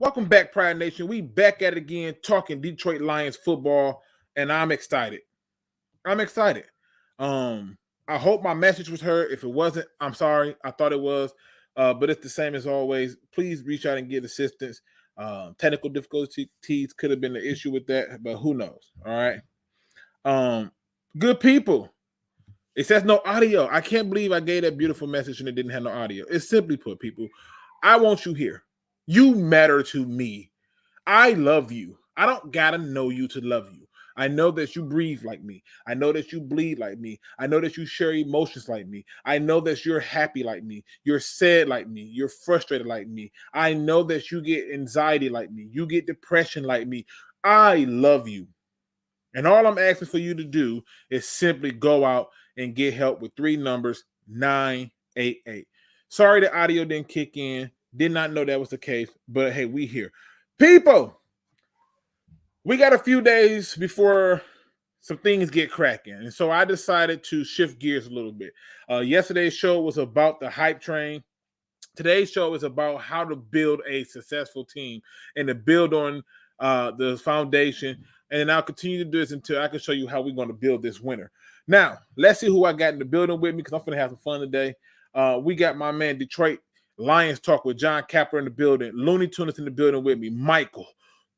Welcome back, Pride Nation. We back at it again, talking Detroit Lions football, and I'm excited. I'm excited. I hope my message was heard. If it wasn't, I'm sorry. I thought it was, but it's the same as always. Please reach out and get assistance. Technical difficulties could have been the issue with that, but who knows? All right. Good people. It says no audio. I can't believe I gave that beautiful message and it didn't have no audio. It's simply put, people, I want you here. You matter to me. I love you. I don't gotta know you to love you. I know that you breathe like me. I know that you bleed like me. I know that you share emotions like me. I know that you're happy like me. You're sad like me. You're frustrated like me. I know that you get anxiety like me. You get depression like me. I love you. And all I'm asking for you to do is simply go out and get help with 3 numbers, 988. Sorry the audio didn't kick in. Did not know that was the case, but hey, we here. People, we got a few days before some things get cracking. And so I decided to shift gears a little bit. Yesterday's show was about the hype train. Today's show is about how to build a successful team and to build on the foundation. And I'll continue to do this until I can show you how we're going to build this winner. Now, let's see who I got in the building with me because I'm going to have some fun today. We got my man Detroit Lions Talk with John Capper in the building. Looney Tunes in the building with me. Michael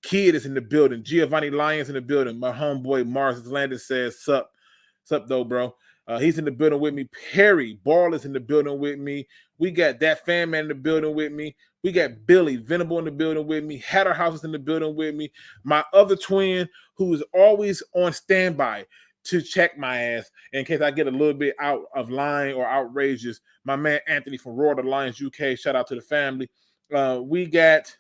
Kidd is in the building. Giovanni Lyons in the building. My homeboy Mars Landis says, sup though, bro. He's in the building with me. Perry Ball is in the building with me. We got that fan man in the building with me. We got Billy Venable in the building with me. Hatterhouse is in the building with me. My other twin, who is always on standby to check my ass in case I get a little bit out of line or outrageous. My man Anthony from Roar the Lions UK. Shout out to the family. We got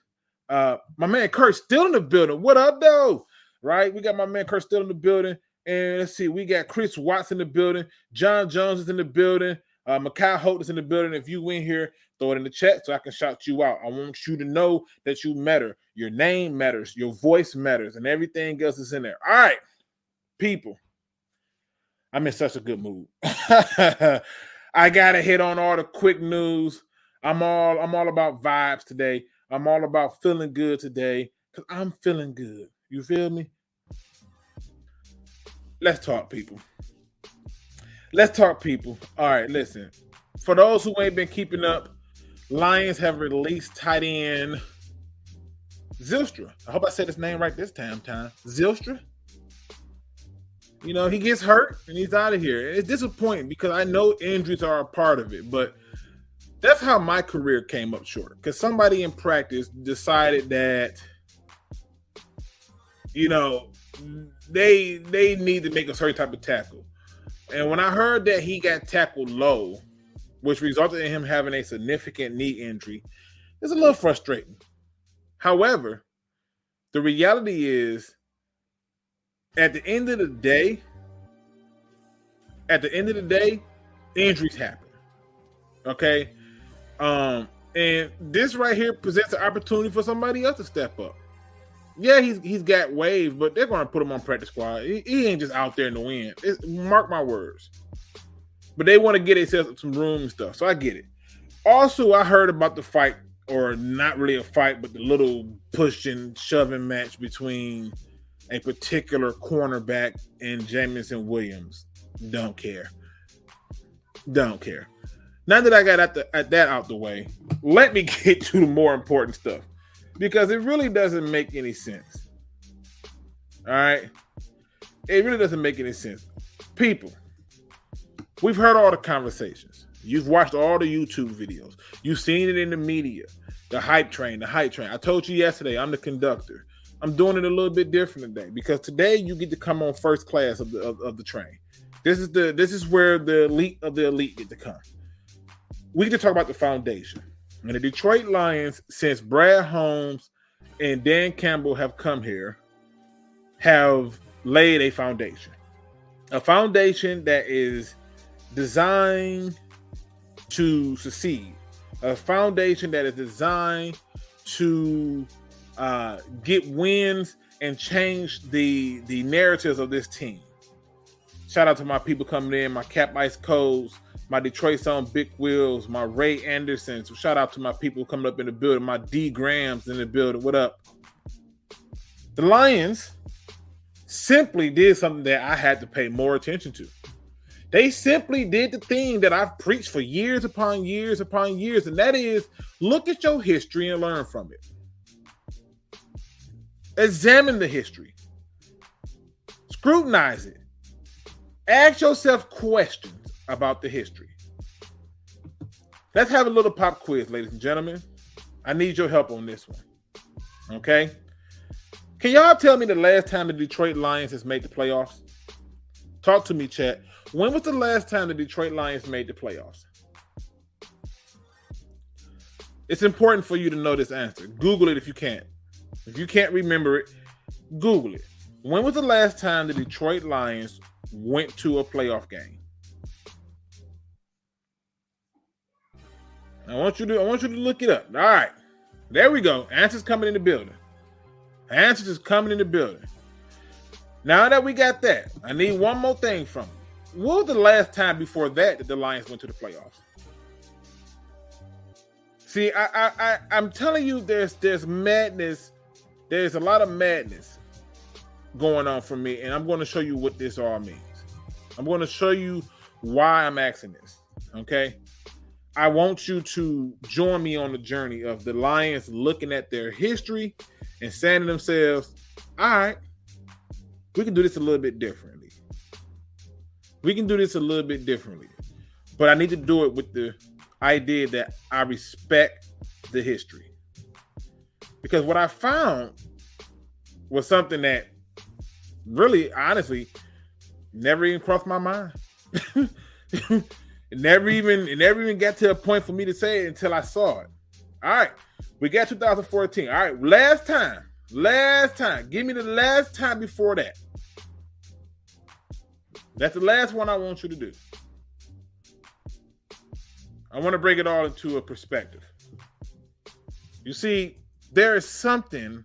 my man Kurt still in the building. What up, though? Right? We got my man Kurt still in the building. And let's see, we got Chris Watts in the building. John Jones is in the building. Makai Holt is in the building. If you in here, throw it in the chat so I can shout you out. I want you to know that you matter. Your name matters. Your voice matters. And everything else is in there. All right, people. I'm in such a good mood. I got to hit on all the quick news. I'm all about vibes today. I'm all about feeling good today because I'm feeling good. You feel me? Let's talk, people. Let's talk, people. All right, listen. For those who ain't been keeping up, Lions have released tight end Zylstra. I hope I said his name right this time. Zylstra. You know, he gets hurt and he's out of here. It's disappointing because I know injuries are a part of it, but that's how my career came up short. Because somebody in practice decided that, you know, they need to make a certain type of tackle. And when I heard that he got tackled low, which resulted in him having a significant knee injury, it's a little frustrating. However, the reality is, at the end of the day, injuries happen. Okay? And this right here presents an opportunity for somebody else to step up. Yeah, he's got waves, but they're going to put him on practice squad. He ain't just out there in the wind. Mark my words. But they want to get themselves some room and stuff, so I get it. Also, I heard about the fight, or not really a fight, but the little pushing, shoving match between a particular cornerback and Jameson Williams. Don't care. Now that I got that out the way, let me get to the more important stuff. Because it really doesn't make any sense. All right? It really doesn't make any sense. People, we've heard all the conversations. You've watched all the YouTube videos. You've seen it in the media. The hype train. I told you yesterday, I'm the conductor. I'm doing it a little bit different today because today you get to come on first class of the train. This is where the elite of the elite get to come. We get to talk about the foundation. And the Detroit Lions, since Brad Holmes and Dan Campbell have come here, have laid a foundation. A foundation that is designed to succeed. A foundation that is designed to get wins and change the narratives of this team. Shout out to my people coming in, my Cap Ice Codes, my Detroit son, Big Wheels, my Ray Andersons. Shout out to my people coming up in the building. My D Grams in the building. What up? The Lions simply did something that I had to pay more attention to. They simply did the thing that I've preached for years upon years upon years, and that is look at your history and learn from it. Examine the history. Scrutinize it. Ask yourself questions about the history. Let's have a little pop quiz, ladies and gentlemen. I need your help on this one. Okay? Can y'all tell me the last time the Detroit Lions has made the playoffs? Talk to me, chat. When was the last time the Detroit Lions made the playoffs? It's important for you to know this answer. Google it if you can't. If you can't remember it, Google it. When was the last time the Detroit Lions went to a playoff game? I want you to look it up. All right. There we go. Answers coming in the building. Answers is coming in the building. Now that we got that, I need one more thing from you. What was the last time before that the Lions went to the playoffs? See, I'm telling you, there's madness. There's a lot of madness going on for me, and I'm going to show you what this all means. I'm going to show you why I'm asking this, okay? I want you to join me on the journey of the Lions looking at their history and saying to themselves, all right, we can do this a little bit differently. We can do this a little bit differently. But I need to do it with the idea that I respect the history. Because what I found was something that really, honestly, never even crossed my mind. It never even got to a point for me to say it until I saw it. All right, we got 2014. All right, last time. Give me the last time before that. That's the last one I want you to do. I want to break it all into a perspective. You see, there is something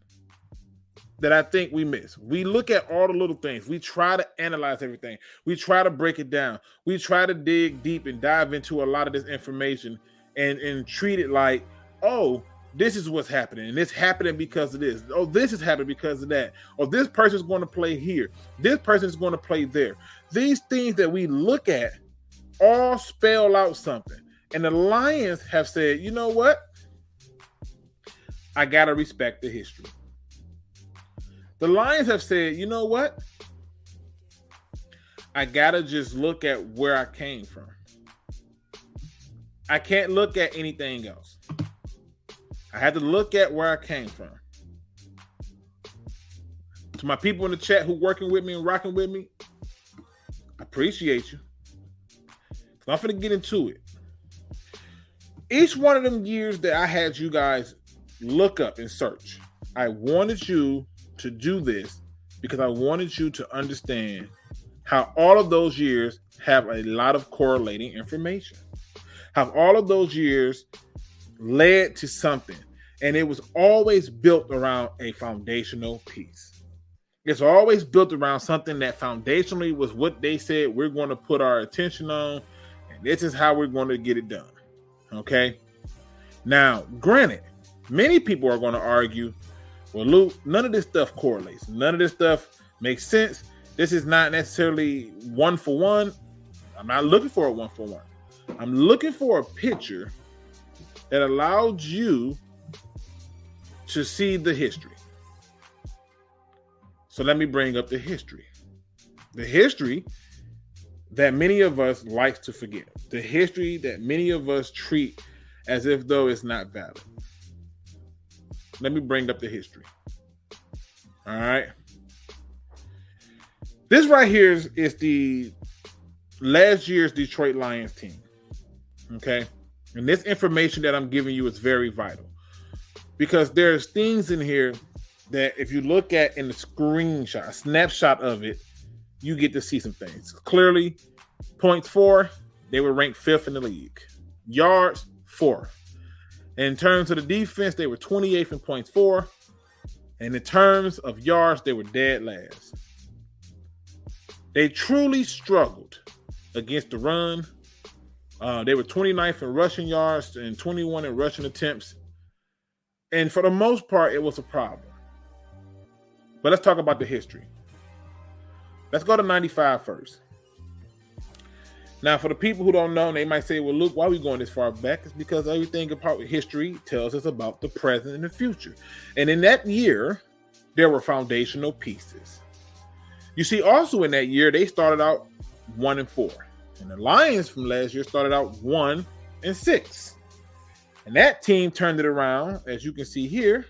that I think we miss. We look at all the little things. We try to analyze everything. We try to break it down. We try to dig deep and dive into a lot of this information and treat it like, oh, this is what's happening. And it's happening because of this. Oh, this is happening because of that. Or this person's going to play here. This person's going to play there. These things that we look at all spell out something. And the Lions have said, you know what? I got to respect the history. The Lions have said, you know what? I got to just look at where I came from. I can't look at anything else. I had to look at where I came from. To my people in the chat who working with me and rocking with me, I appreciate you. So I'm going to get into it. Each one of them years that I had you guys look up and search, I wanted you to do this because I wanted you to understand how all of those years have a lot of correlating information. How all of those years led to something, and it was always built around a foundational piece. It's always built around something that foundationally was what they said we're going to put our attention on, and this is how we're going to get it done. Okay? Now, granted, many people are going to argue, well, Luke, none of this stuff correlates. None of this stuff makes sense. This is not necessarily one for one. I'm not looking for a one for one. I'm looking for a picture that allowed you to see the history. So let me bring up the history. The history that many of us like to forget. The history that many of us treat as if though it's not valid. Let me bring up the history. All right. This right here is the last year's Detroit Lions team. Okay. And this information that I'm giving you is very vital because there's things in here that if you look at in the screenshot, a snapshot of it, you get to see some things. Clearly, points for, they were ranked 5th in the league. Yards, 4th. In terms of the defense, they were 28th in points for. And in terms of yards, they were dead last. They truly struggled against the run, They were 29th in rushing yards and 21 in rushing attempts. And for the most part, it was a problem. But let's talk about the history. Let's go to 95 first. Now, for the people who don't know, they might say, well, Luke, why are we going this far back? It's because everything about history tells us about the present and the future. And in that year, there were foundational pieces. You see, also in that year, they started out 1-4. And the Lions from last year started out 1-6. And that team turned it around, as you can see here,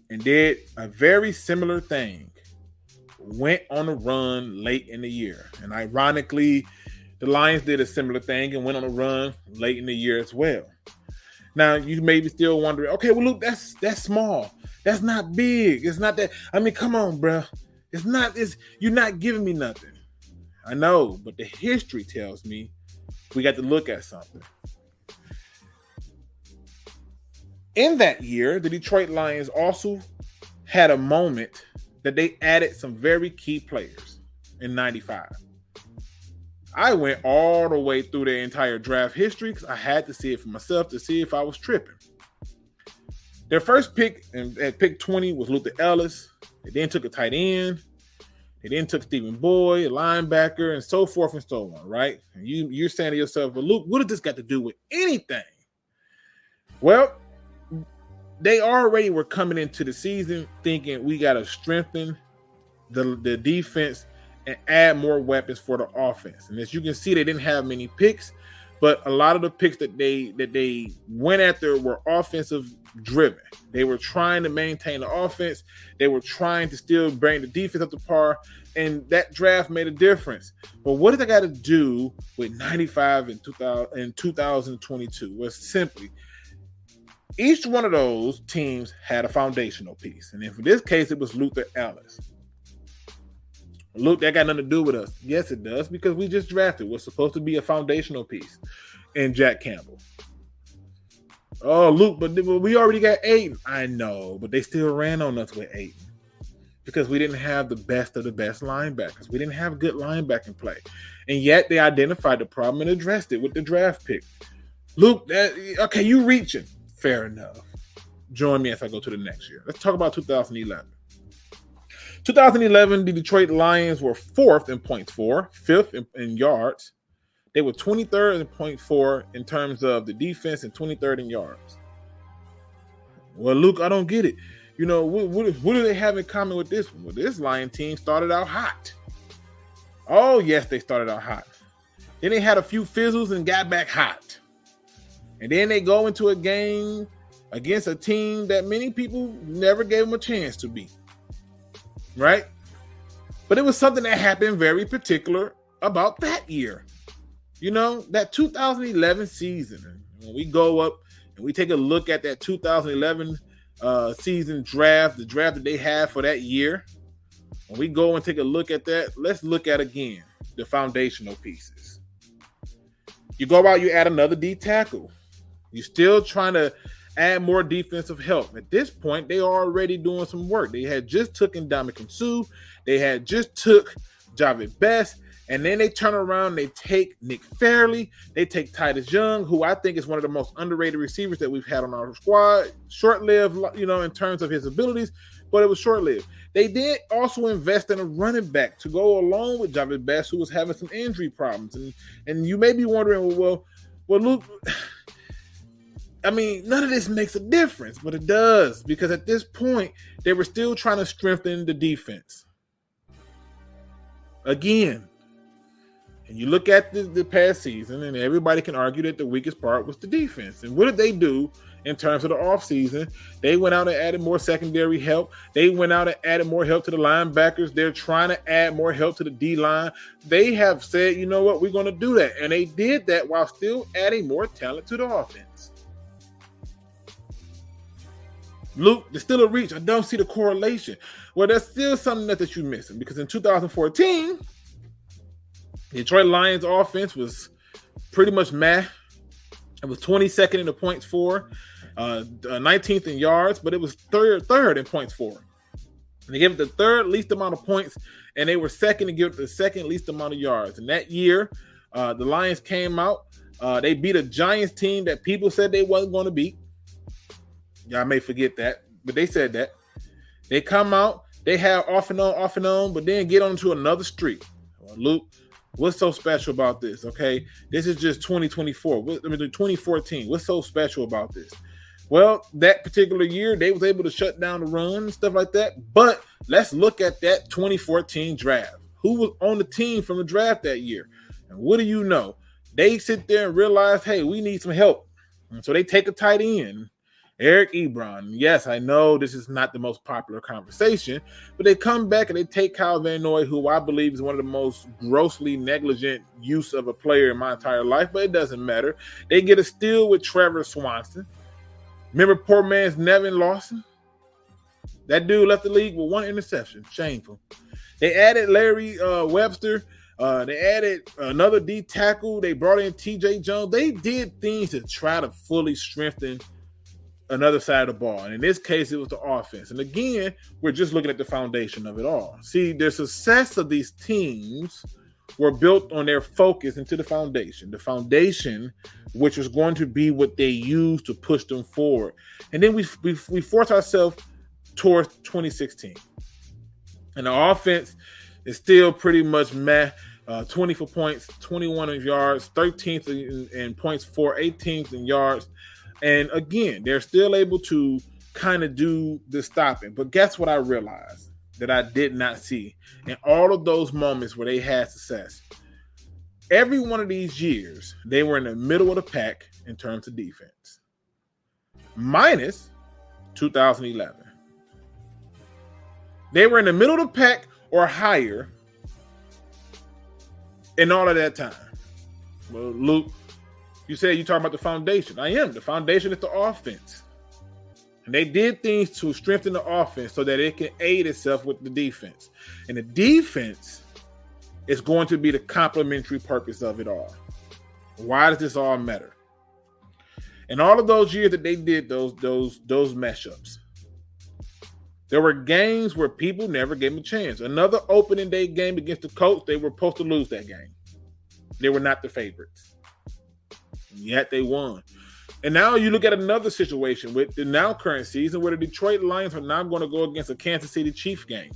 and did a very similar thing. Went on a run late in the year. And ironically, the Lions did a similar thing and went on a run late in the year as well. Now, you may be still wondering, okay, well, look, that's small. That's not big. It's not that. I mean, come on, bro. You're not giving me nothing. I know, but the history tells me we got to look at something. In that year, the Detroit Lions also had a moment that they added some very key players in 95. I went all the way through the entire draft history because I had to see it for myself to see if I was tripping. Their first pick at pick 20 was Luther Ellis. They then took a tight end. They then took Stephen Boyd, a linebacker, and so forth and so on, right? And you're saying to yourself, well, Luke, what does this got to do with anything? Well, they already were coming into the season thinking we got to strengthen the defense and add more weapons for the offense. And as you can see, they didn't have many picks, but a lot of the picks that they went after were offensive driven. They were trying to maintain the offense. They were trying to still bring the defense up to par, and that draft made a difference. But what did they got to do with 95 and 2022? Well, simply, each one of those teams had a foundational piece. And in this case, it was Luther Ellis. Luke, that got nothing to do with us. Yes, it does, because we just drafted what's supposed to be a foundational piece in Jack Campbell. Oh, Luke, but we already got Aiden. I know, but they still ran on us with Aiden because we didn't have the best of the best linebackers. We didn't have good linebacking play. And yet they identified the problem and addressed it with the draft pick. Luke, okay, you reaching. Fair enough. Join me as I go to the next year. Let's talk about 2011. 2011, the Detroit Lions were 4th in points for, 5th in yards. They were 23rd in point for in terms of the defense and 23rd in yards. Well, Luke, I don't get it. You know, what do they have in common with this one? Well, this Lion team started out hot. Oh, yes, they started out hot. Then they had a few fizzles and got back hot. And then they go into a game against a team that many people never gave them a chance to beat. Right? But it was something that happened very particular about that year. You know, that 2011 season. When we go up and we take a look at that 2011 season draft, the draft that they had for that year, when we go and take a look at that, let's look at again the foundational pieces. You go out, you add another D tackle. You're still trying to add more defensive help. At this point, they are already doing some work. They had just took Ndamukong Suh. They had just took Jahvid Best. And then they turn around, they take Nick Fairley. They take Titus Young, who I think is one of the most underrated receivers that we've had on our squad. Short-lived, you know, in terms of his abilities, but it was short-lived. They did also invest in a running back to go along with Jahvid Best, who was having some injury problems. And you may be wondering, well, Luke, I mean, none of this makes a difference, but it does, because at this point, they were still trying to strengthen the defense. Again, and you look at the past season, and everybody can argue that the weakest part was the defense. And what did they do in terms of the offseason? They went out and added more secondary help. They went out and added more help to the linebackers. They're trying to add more help to the D-line. They have said, you know what, we're going to do that. And they did that while still adding more talent to the offense. Luke, there's still a reach. I don't see the correlation. Well, there's still something that you're missing, because in 2014, the Detroit Lions offense was pretty much meh. It was 22nd in the points for, 19th in yards, but it was third in points for. And they gave it the third least amount of points, and they were second to give it the second least amount of yards. And that year, the Lions came out They beat a Giants team that people said they wasn't going to beat. Y'all may forget that, but they said that. They come out, they have off and on, but then get onto another streak. Well, Luke, what's so special about this? Okay, this is just 2024. 2014. What's so special about this? Well, that particular year, they was able to shut down the run and stuff like that. But let's look at that 2014 draft. Who was on the team from the draft that year? And what do you know? They sit there and realize, hey, we need some help. And so they take a tight end, Eric Ebron. Yes, I know this is not the most popular conversation, but they come back and they take Kyle Van Noy, who I believe is one of the most grossly negligent use of a player in my entire life, but it doesn't matter. They get a steal with Trevor Swanson. Remember poor man's Nevin Lawson? That dude left the league with 1 interception. Shameful. They added Larry Webster. They added another D tackle. They brought in TJ Jones. They did things to try to fully strengthen another side of the ball. And in this case, it was the offense. And again, we're just looking at the foundation of it all. See, the success of these teams were built on their focus into the foundation, which was going to be what they used to push them forward. And then we force ourselves towards 2016. And the offense is still pretty much 24 points, 21 in yards, 13th in points for, 18th in yards. And again, they're still able to kind of do the stopping. But guess what I realized that I did not see in all of those moments where they had success? Every one of these years, they were in the middle of the pack in terms of defense. Minus 2011. They were in the middle of the pack or higher in all of that time. Well, Luke, you said you're talking about the foundation. I am. The foundation is the offense. And they did things to strengthen the offense so that it can aid itself with the defense. And the defense is going to be the complementary purpose of it all. Why does this all matter? In all of those years that they did those mashups, there were games where people never gave them a chance. Another opening day game against the Colts, they were supposed to lose that game. They were not the favorites. Yet they won. And now you look at another situation with the now current season where the Detroit Lions are now going to go against a Kansas City Chiefs game.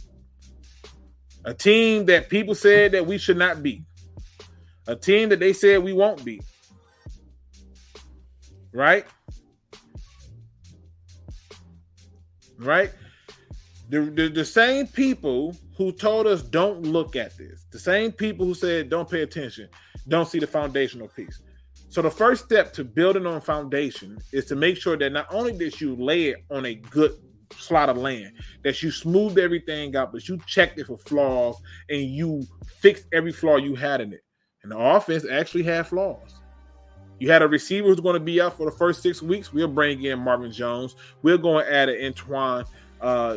A team that people said that we should not beat. A team that they said we won't beat. Right? Right? The same people who told us don't look at this, the same people who said don't pay attention, don't see the foundational piece. So the first step to building on foundation is to make sure that not only that you lay it on a good slot of land, that you smoothed everything out, but you checked it for flaws and you fixed every flaw you had in it. And the offense actually had flaws. You had a receiver who's going to be out for the first 6 weeks. We'll bring in Marvin Jones. We'll go and add an Antoine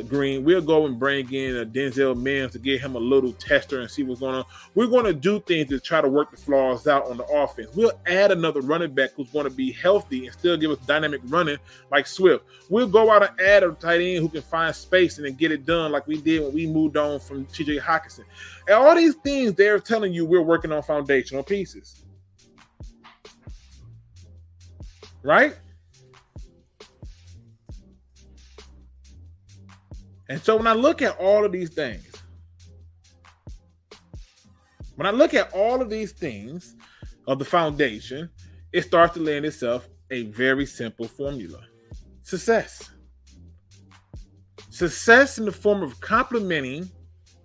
Green. We'll go and bring in a Denzel Mims to give him a little tester and see what's going on. We're going to do things to try to work the flaws out on the offense. We'll add another running back who's going to be healthy and still give us dynamic running like Swift. We'll go out and add a tight end who can find space and then get it done like we did when we moved on from TJ Hockenson. And all these things, they're telling you we're working on foundational pieces. Right? And so when I look at all of these things, of the foundation, it starts to lend itself a very simple formula. Success. Success in the form of complementing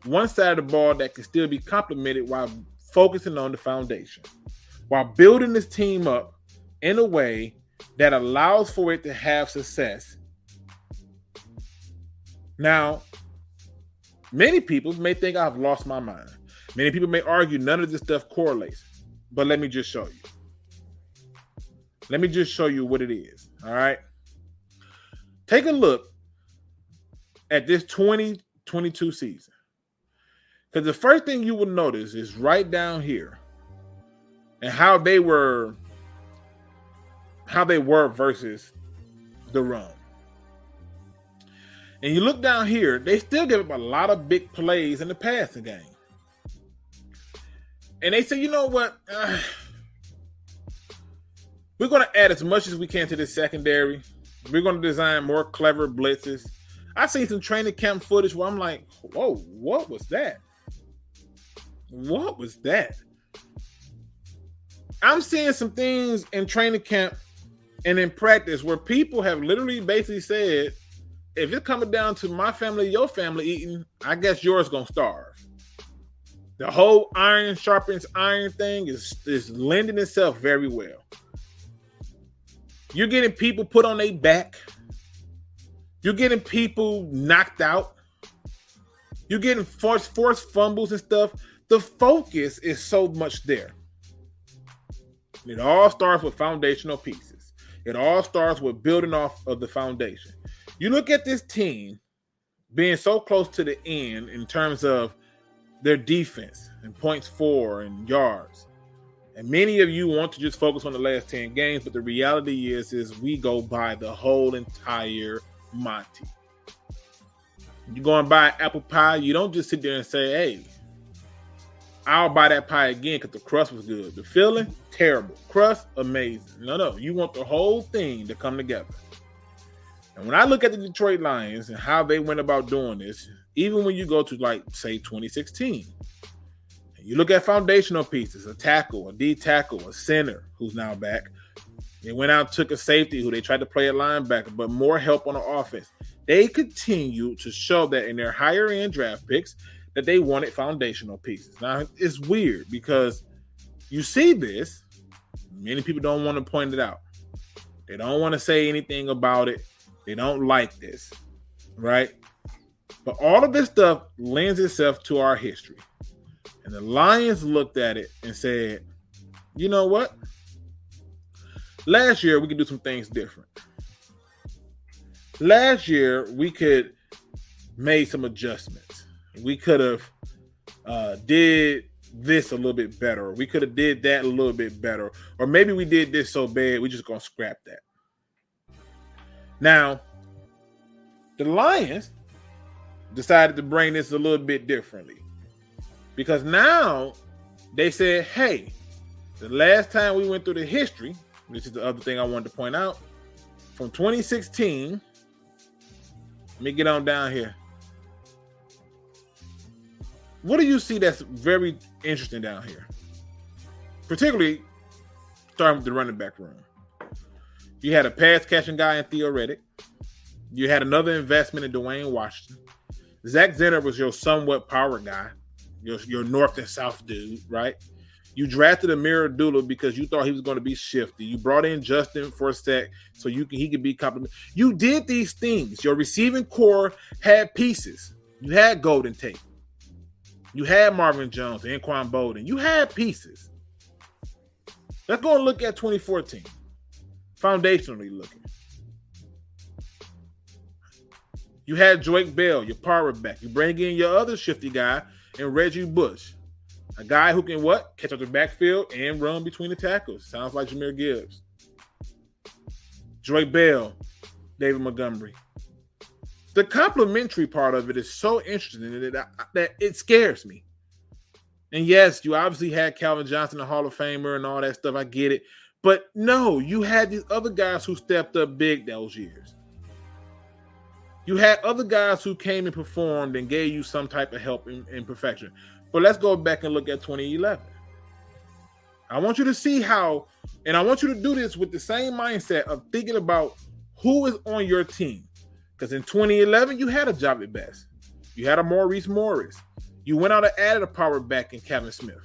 one side of the ball that can still be complemented while focusing on the foundation, while building this team up in a way that allows for it to have success. Now, many people may think I've lost my mind. Many people may argue none of this stuff correlates. But let me just show you. Let me just show you what it is. All right. Take a look at this 2022 season. Because the first thing you will notice is right down here and how they were versus the run. And you look down here, they still give up a lot of big plays in the passing game. And they say, you know what? We're going to add as much as we can to this secondary. We're going to design more clever blitzes. I've seen some training camp footage where I'm like, whoa, what was that? What was that? I'm seeing some things in training camp and in practice where people have literally basically said, if it's coming down to my family, your family eating, I guess yours going to starve. The whole iron sharpens iron thing is lending itself very well. You're getting people put on their back. You're getting people knocked out. You're getting forced fumbles and stuff. The focus is so much there. It all starts with foundational pieces. It all starts with building off of the foundation. You look at this team being so close to the end in terms of their defense and points for and yards. And many of you want to just focus on the last 10 games, but the reality is we go by the whole entire Monty. You're going to buy apple pie, you don't just sit there and say, hey, I'll buy that pie again because the crust was good. The filling, terrible. Crust, amazing. No. You want the whole thing to come together. And when I look at the Detroit Lions and how they went about doing this, even when you go to, like, say, 2016, and you look at foundational pieces, a tackle, a D tackle, a center who's now back. They went out and took a safety who they tried to play at linebacker, but more help on the offense. They continue to show that in their higher-end draft picks that they wanted foundational pieces. Now, it's weird because you see this, many people don't want to point it out. They don't want to say anything about it. They don't like this, right? But all of this stuff lends itself to our history. And the Lions looked at it and said, you know what? Last year, we could do some things different. Last year, we could made some adjustments. We could have did this a little bit better. We could have did that a little bit better. Or maybe we did this so bad, we're just going to scrap that. Now, the Lions decided to bring this a little bit differently. Because now they said, hey, the last time we went through the history, which is the other thing I wanted to point out, from 2016, let me get on down here. What do you see that's very interesting down here? Particularly starting with the running back room. You had a pass-catching guy in Theo Riddick. You had another investment in Dwayne Washington. Zach Zenner was your somewhat power guy, your north and south dude, right? You drafted Amir Abdullah because you thought he was going to be shifty. You brought in Justin Forsett so he could be complimentary. You did these things. Your receiving core had pieces. You had Golden Tate. You had Marvin Jones and Anquan Bolden. You had pieces. Let's go and look at 2014. Foundationally looking. You had Drake Bell, your power back. You bring in your other shifty guy and Reggie Bush. A guy who can what? Catch up the backfield and run between the tackles. Sounds like Jahmyr Gibbs. Drake Bell, David Montgomery. The complimentary part of it is so interesting that it scares me. And yes, you obviously had Calvin Johnson, the Hall of Famer, and all that stuff. I get it. But no, you had these other guys who stepped up big those years. You had other guys who came and performed and gave you some type of help in perfection. But let's go back and look at 2011. I want you to see how, and I want you to do this with the same mindset of thinking about who is on your team. Because in 2011, you had a job at best. You had a Maurice Morris. You went out and added a power back in Kevin Smith.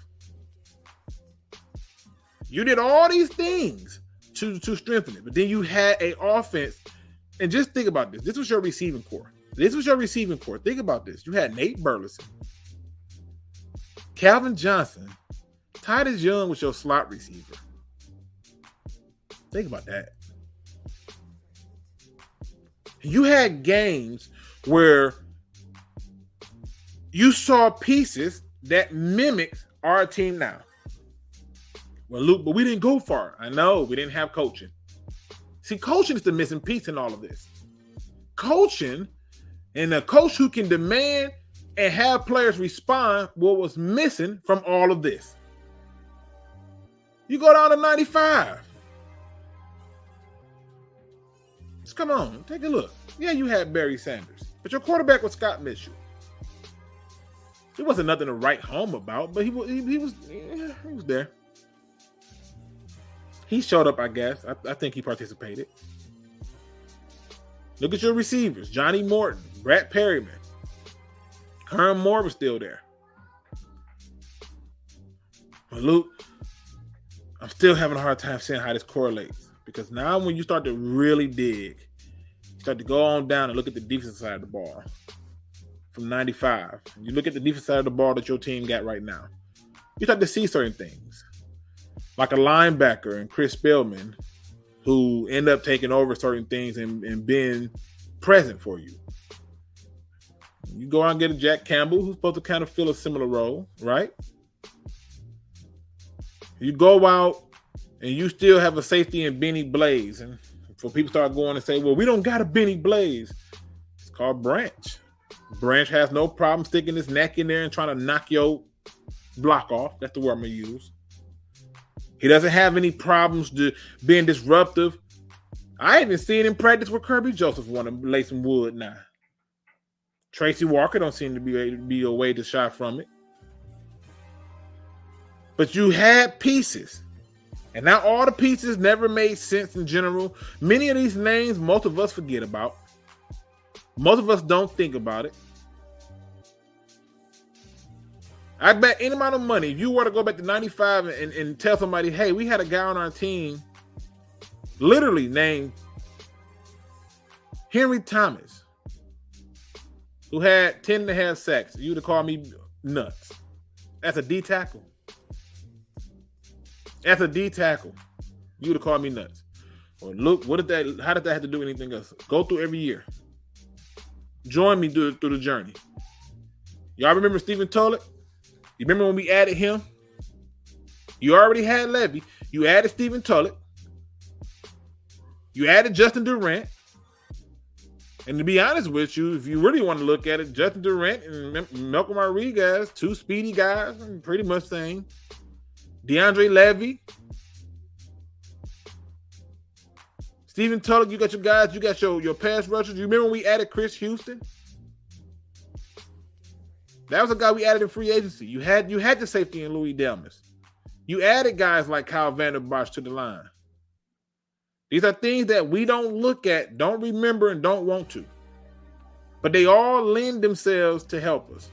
You did all these things to strengthen it. But then you had an offense. And just think about this. This was your receiving core. Think about this. You had Nate Burleson, Calvin Johnson, Titus Young was your slot receiver. Think about that. You had games where you saw pieces that mimicked our team now. Well, Luke, but we didn't go far. I know, we didn't have coaching. See, coaching is the missing piece in all of this. Coaching, and a coach who can demand and have players respond what was missing from all of this. You go down to 95. Just come on, take a look. Yeah, you had Barry Sanders, but your quarterback was Scott Mitchell. It wasn't nothing to write home about, but he was there. He showed up, I guess. I think he participated. Look at your receivers. Johnny Morton, Brett Perryman. Herm Moore was still there. But Luke, I'm still having a hard time saying how this correlates. Because now when you start to really dig, you start to go on down and look at the defensive side of the ball from 95. You look at the defensive side of the ball that your team got right now. You start to see certain things. Like a linebacker and Chris Spellman, who end up taking over certain things and being present for you. You go out and get a Jack Campbell, who's supposed to kind of fill a similar role, right? You go out and you still have a safety in Benny Blaze. And for people start going and say, well, we don't got a Benny Blaze. It's called Branch. Branch has no problem sticking his neck in there and trying to knock your block off. That's the word I'm going to use. He doesn't have any problems being disruptive. I even seen him practice with Kirby Joseph want to lay some wood now. Tracy Walker don't seem to be a way to shot from it. But you had pieces. And now all the pieces never made sense in general. Many of these names, most of us forget about. Most of us don't think about it. I bet any amount of money, if you were to go back to 95 and tell somebody, hey, we had a guy on our team literally named Henry Thomas, who had 10 and a half sacks, you'd have called me nuts. That's a D tackle. That's a D tackle. You would have called me nuts. Or look, how did that have to do anything else? Go through every year. Join me through the journey. Y'all remember Stephen Tollett? You remember when we added him? You already had Levy. You added Stephen Tollett. You added Justin Durant. And to be honest with you, if you really want to look at it, Justin Durant and Malcolm Rodriguez, two speedy guys, pretty much saying. DeAndre Levy. Stephen Tollett, you got your guys, you got your pass rushers. You remember when we added Chris Houston? That was a guy we added in free agency. You had the safety in Louis Delmas. You added guys like Kyle Vander Bosch to the line. These are things that we don't look at, don't remember, and don't want to. But they all lend themselves to help us.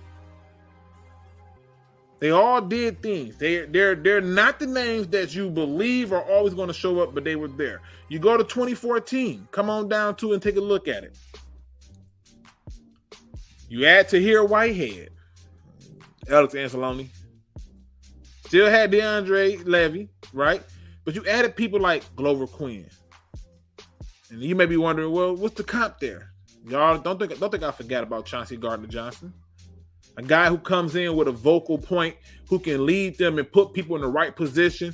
They all did things. They're not the names that you believe are always going to show up, but they were there. You go to 2014. Come on down to and take a look at it. You add Tahir Whitehead. Alex Anzalone. Still had DeAndre Levy, right? But you added people like Glover Quinn. And you may be wondering, well, what's the comp there? Y'all don't think I forgot about Chauncey Gardner-Johnson. A guy who comes in with a vocal point, who can lead them and put people in the right position.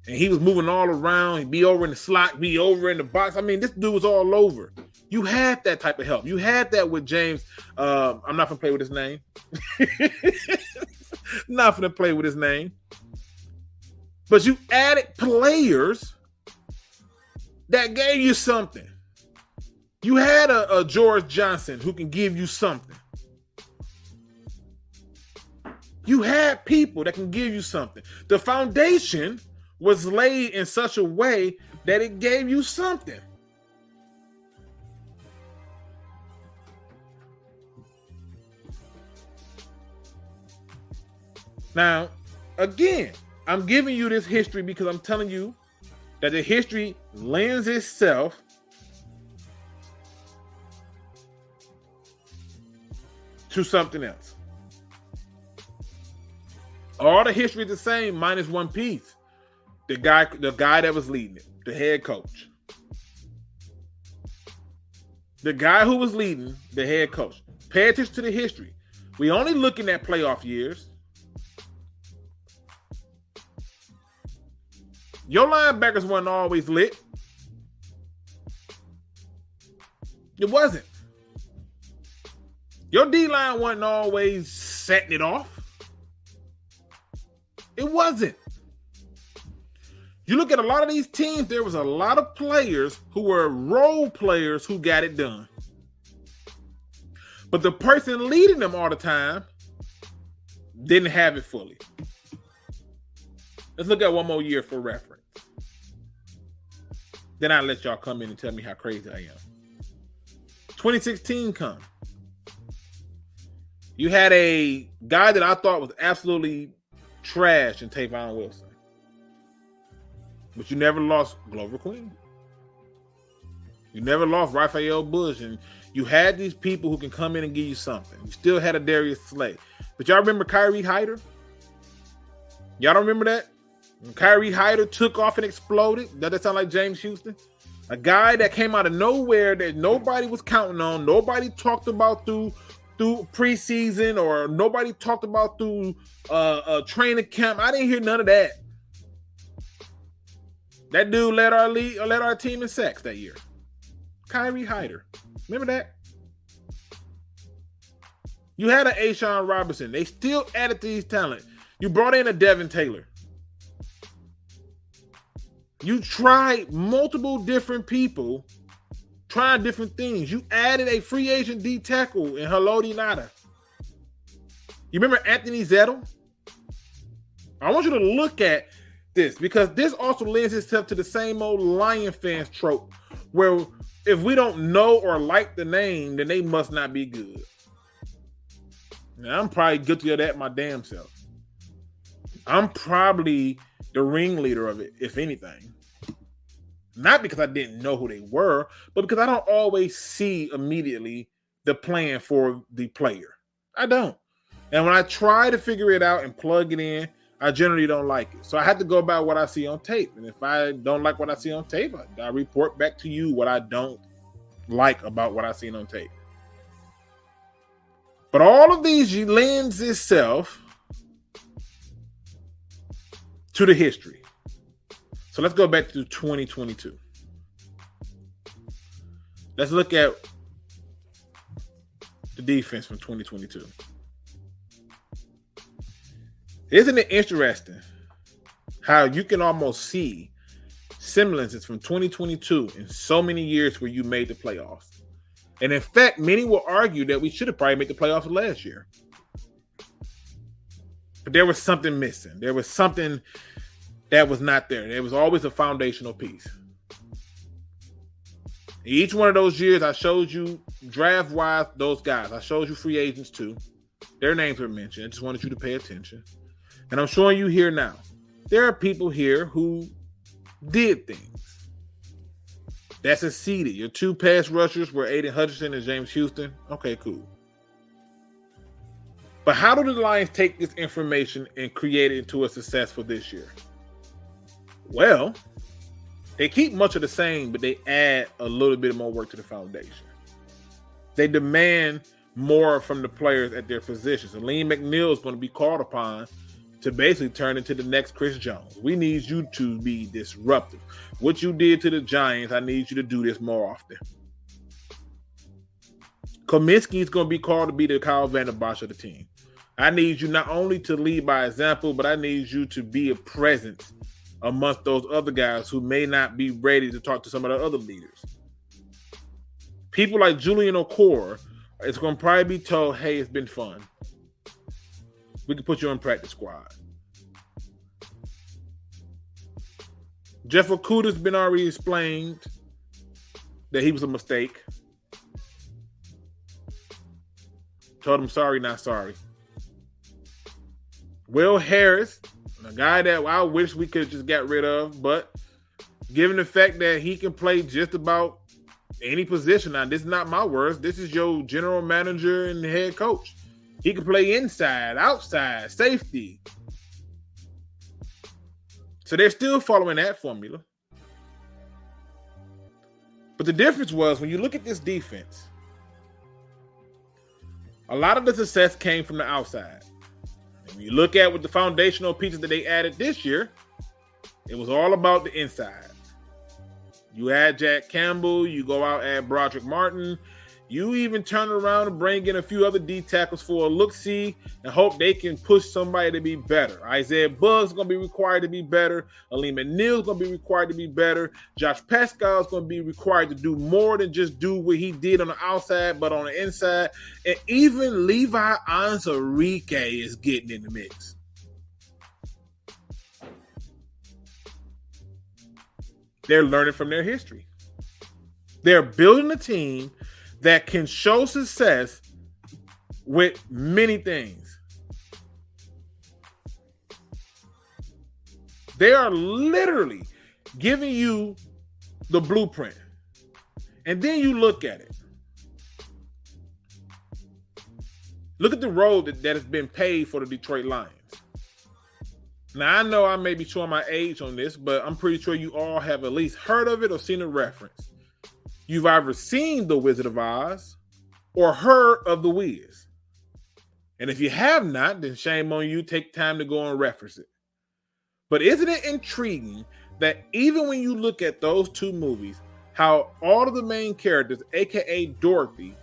And he was moving all around. He'd be over in the slot, be over in the box. I mean, this dude was all over. You had that type of help. You had that with James. I'm not going to play with his name. Not going to play with his name. But you added players that gave you something. You had a George Johnson who can give you something. You had people that can give you something. The foundation was laid in such a way that it gave you something. Now, again, I'm giving you this history because I'm telling you that the history lends itself to something else. All the history is the same, minus one piece. The guy that was leading it, the head coach. The guy who was leading, the head coach. Pay attention to the history. We only looking at playoff years. Your linebackers weren't always lit. It wasn't. Your D-line wasn't always setting it off. It wasn't. You look at a lot of these teams, there was a lot of players who were role players who got it done. But the person leading them all the time didn't have it fully. Let's look at one more year for reference. Then I'll let y'all come in and tell me how crazy I am. 2016 come. You had a guy that I thought was absolutely trash in Tavon Wilson. But you never lost Glover Queen. You never lost Raphael Bush. And you had these people who can come in and give you something. You still had a Darius Slay. But y'all remember Kyrie Hyder? Y'all don't remember that? When Kyrie Hyder took off and exploded? Does that sound like James Houston? A guy that came out of nowhere that nobody was counting on. Nobody talked about through preseason, or nobody talked about through training camp. I didn't hear none of that. That dude led our team in sacks that year. Kyrie Hyder. Remember that? You had an A'Shawn Robinson. They still added to these talent. You brought in a Devin Taylor. You tried multiple different people trying different things. You added a free agent D tackle in Haloti Ngata. You remember Anthony Zettel? I want you to look at this, because this also lends itself to the same old Lion fans trope where if we don't know or like the name, then they must not be good. Now, I'm probably guilty of that my damn self. I'm probably the ringleader of it, if anything. Not because I didn't know who they were, but because I don't always see immediately the plan for the player. I don't. And when I try to figure it out and plug it in, I generally don't like it. So I have to go by what I see on tape. And if I don't like what I see on tape, I report back to you what I don't like about what I seen on tape. But all of these lends itself to the history. So let's go back to 2022. Let's look at the defense from 2022. Isn't it interesting how you can almost see semblances from 2022 in so many years where you made the playoffs? And in fact, many will argue that we should have probably made the playoffs last year. But there was something missing. There was something that was not there. There was always a foundational piece. Each one of those years, I showed you draft-wise those guys. I showed you free agents too. Their names were mentioned. I just wanted you to pay attention. And I'm showing you here now. There are people here who did things that succeeded. Your two pass rushers were Aiden Hutchinson and James Houston. Okay, cool. But how do the Lions take this information and create it into a success for this year? Well, they keep much of the same, but they add a little bit more work to the foundation. They demand more from the players at their positions. And Alim McNeill is going to be called upon to basically turn into the next Chris Jones. We need you to be disruptive. What you did to the Giants, I need you to do this more often. Cominsky is going to be called to be the Kyle Vander Bosch of the team. I need you not only to lead by example, but I need you to be a presence amongst those other guys who may not be ready to talk to some of the other leaders. People like Julian Okorie is going to probably be told, hey, it's been fun. We can put you on practice squad. Jeff Okudah's been already explained that he was a mistake. Told him sorry, not sorry. Will Harris, a guy that I wish we could have just got rid of, but given the fact that he can play just about any position, now this is not my words, this is your general manager and head coach. He can play inside, outside, safety. So they're still following that formula. But the difference was when you look at this defense, a lot of the success came from the outside. And when you look at what the foundational pieces that they added this year, it was all about the inside. You add Jack Campbell, you go out, add Broderick Martin, You even turn around and bring in a few other D tackles for a look-see and hope they can push somebody to be better. Isaiah Bugg's going to be required to be better. Aleem McNeil's going to be required to be better. Josh Pascal's going to be required to do more than just do what he did on the outside, but on the inside. And even Levi Onwuzurike is getting in the mix. They're learning from their history. They're building a team that can show success with many things. They are literally giving you the blueprint. And then you look at it. Look at the road that has been paved for the Detroit Lions. Now, I know I may be showing my age on this, but I'm pretty sure you all have at least heard of it or seen a reference. You've either seen The Wizard of Oz or heard of The Wiz. And if you have not, then shame on you. Take time to go and reference it. But isn't it intriguing that even when you look at those two movies, how all of the main characters, aka Dorothy,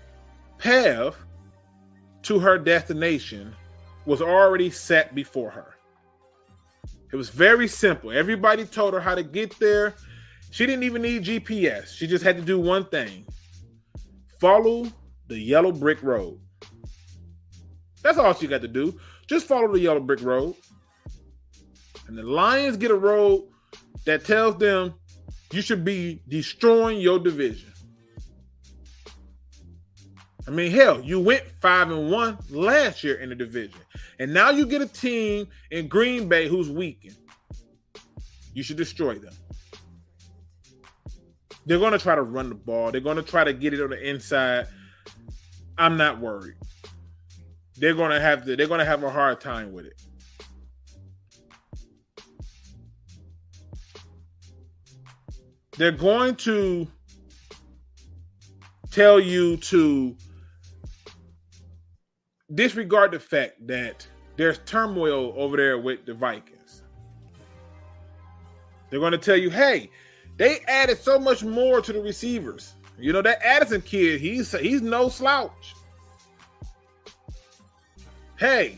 path to her destination was already set before her. It was very simple. Everybody told her how to get there. She didn't even need GPS. She just had to do one thing. Follow the yellow brick road. That's all she got to do. Just follow the yellow brick road. And the Lions get a road that tells them you should be destroying your division. I mean, hell, you went 5-1 last year in the division. And now you get a team in Green Bay who's weakened. You should destroy them. They're going to try to run the ball. They're going to try to get it on the inside. I'm not worried. They're going to have a hard time with it. They're going to tell you to disregard the fact that there's turmoil over there with the Vikings. They're going to tell you, hey, they added so much more to the receivers. You know, that Addison kid, he's no slouch. Hey,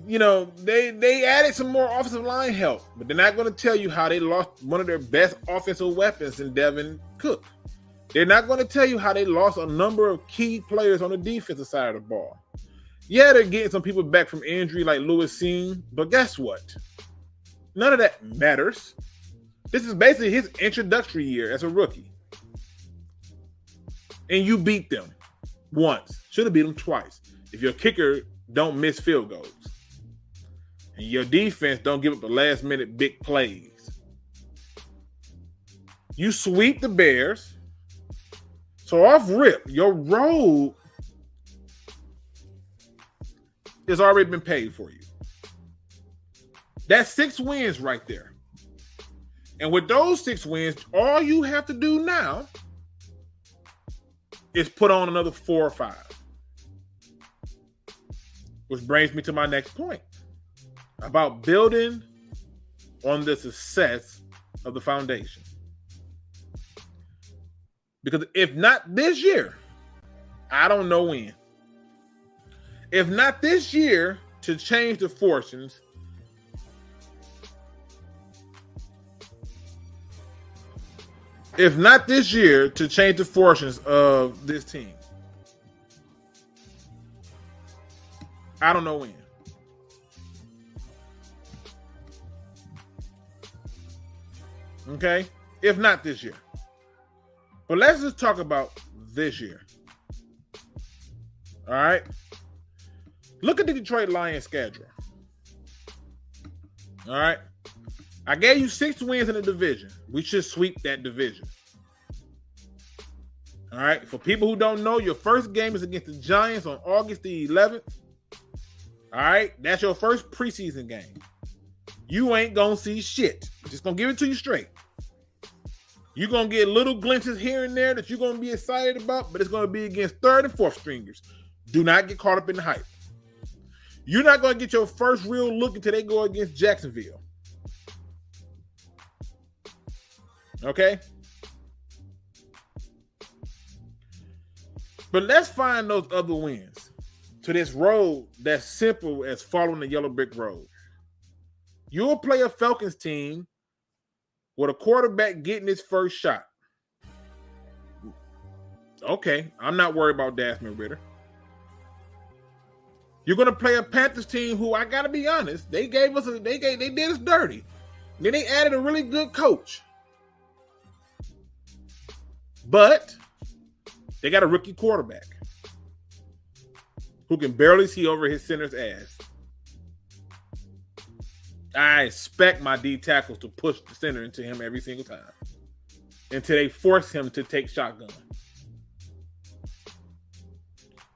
you know, they added some more offensive line help, but they're not going to tell you how they lost one of their best offensive weapons in Devin Cook. They're not going to tell you how they lost a number of key players on the defensive side of the ball. Yeah, they're getting some people back from injury like Lewis Seen, but guess what? None of that matters. This is basically his introductory year as a rookie. And you beat them once. Should have beat them twice. If your kicker don't miss field goals. And your defense don't give up the last minute big plays. You sweep the Bears. So off rip, your road has already been paid for you. That's 6 wins right there. And with those 6 wins, all you have to do now is put on another 4 or 5. Which brings me to my next point about building on the success of the foundation. Because if not this year, I don't know when. If not this year to change the fortunes, if not this year to change the fortunes of this team, I don't know when. Okay? If not this year. But let's just talk about this year. All right? Look at the Detroit Lions schedule. All right? I gave you 6 wins in the division. We should sweep that division. All right? For people who don't know, your first game is against the Giants on August the 11th. All right? That's your first preseason game. You ain't going to see shit. Just going to give it to you straight. You're going to get little glimpses here and there that you're going to be excited about, but it's going to be against 3rd and 4th stringers. Do not get caught up in the hype. You're not going to get your first real look until they go against Jacksonville. Okay? But let's find those other wins to this road that's simple as following the yellow brick road. You'll play a Falcons team with a quarterback getting his first shot. Okay, I'm not worried about Desmond Ridder. You're gonna play a Panthers team who, I gotta be honest, they did us dirty. Then they added a really good coach, but they got a rookie quarterback who can barely see over his center's ass. I expect my D tackles to push the center into him every single time until they force him to take shotgun.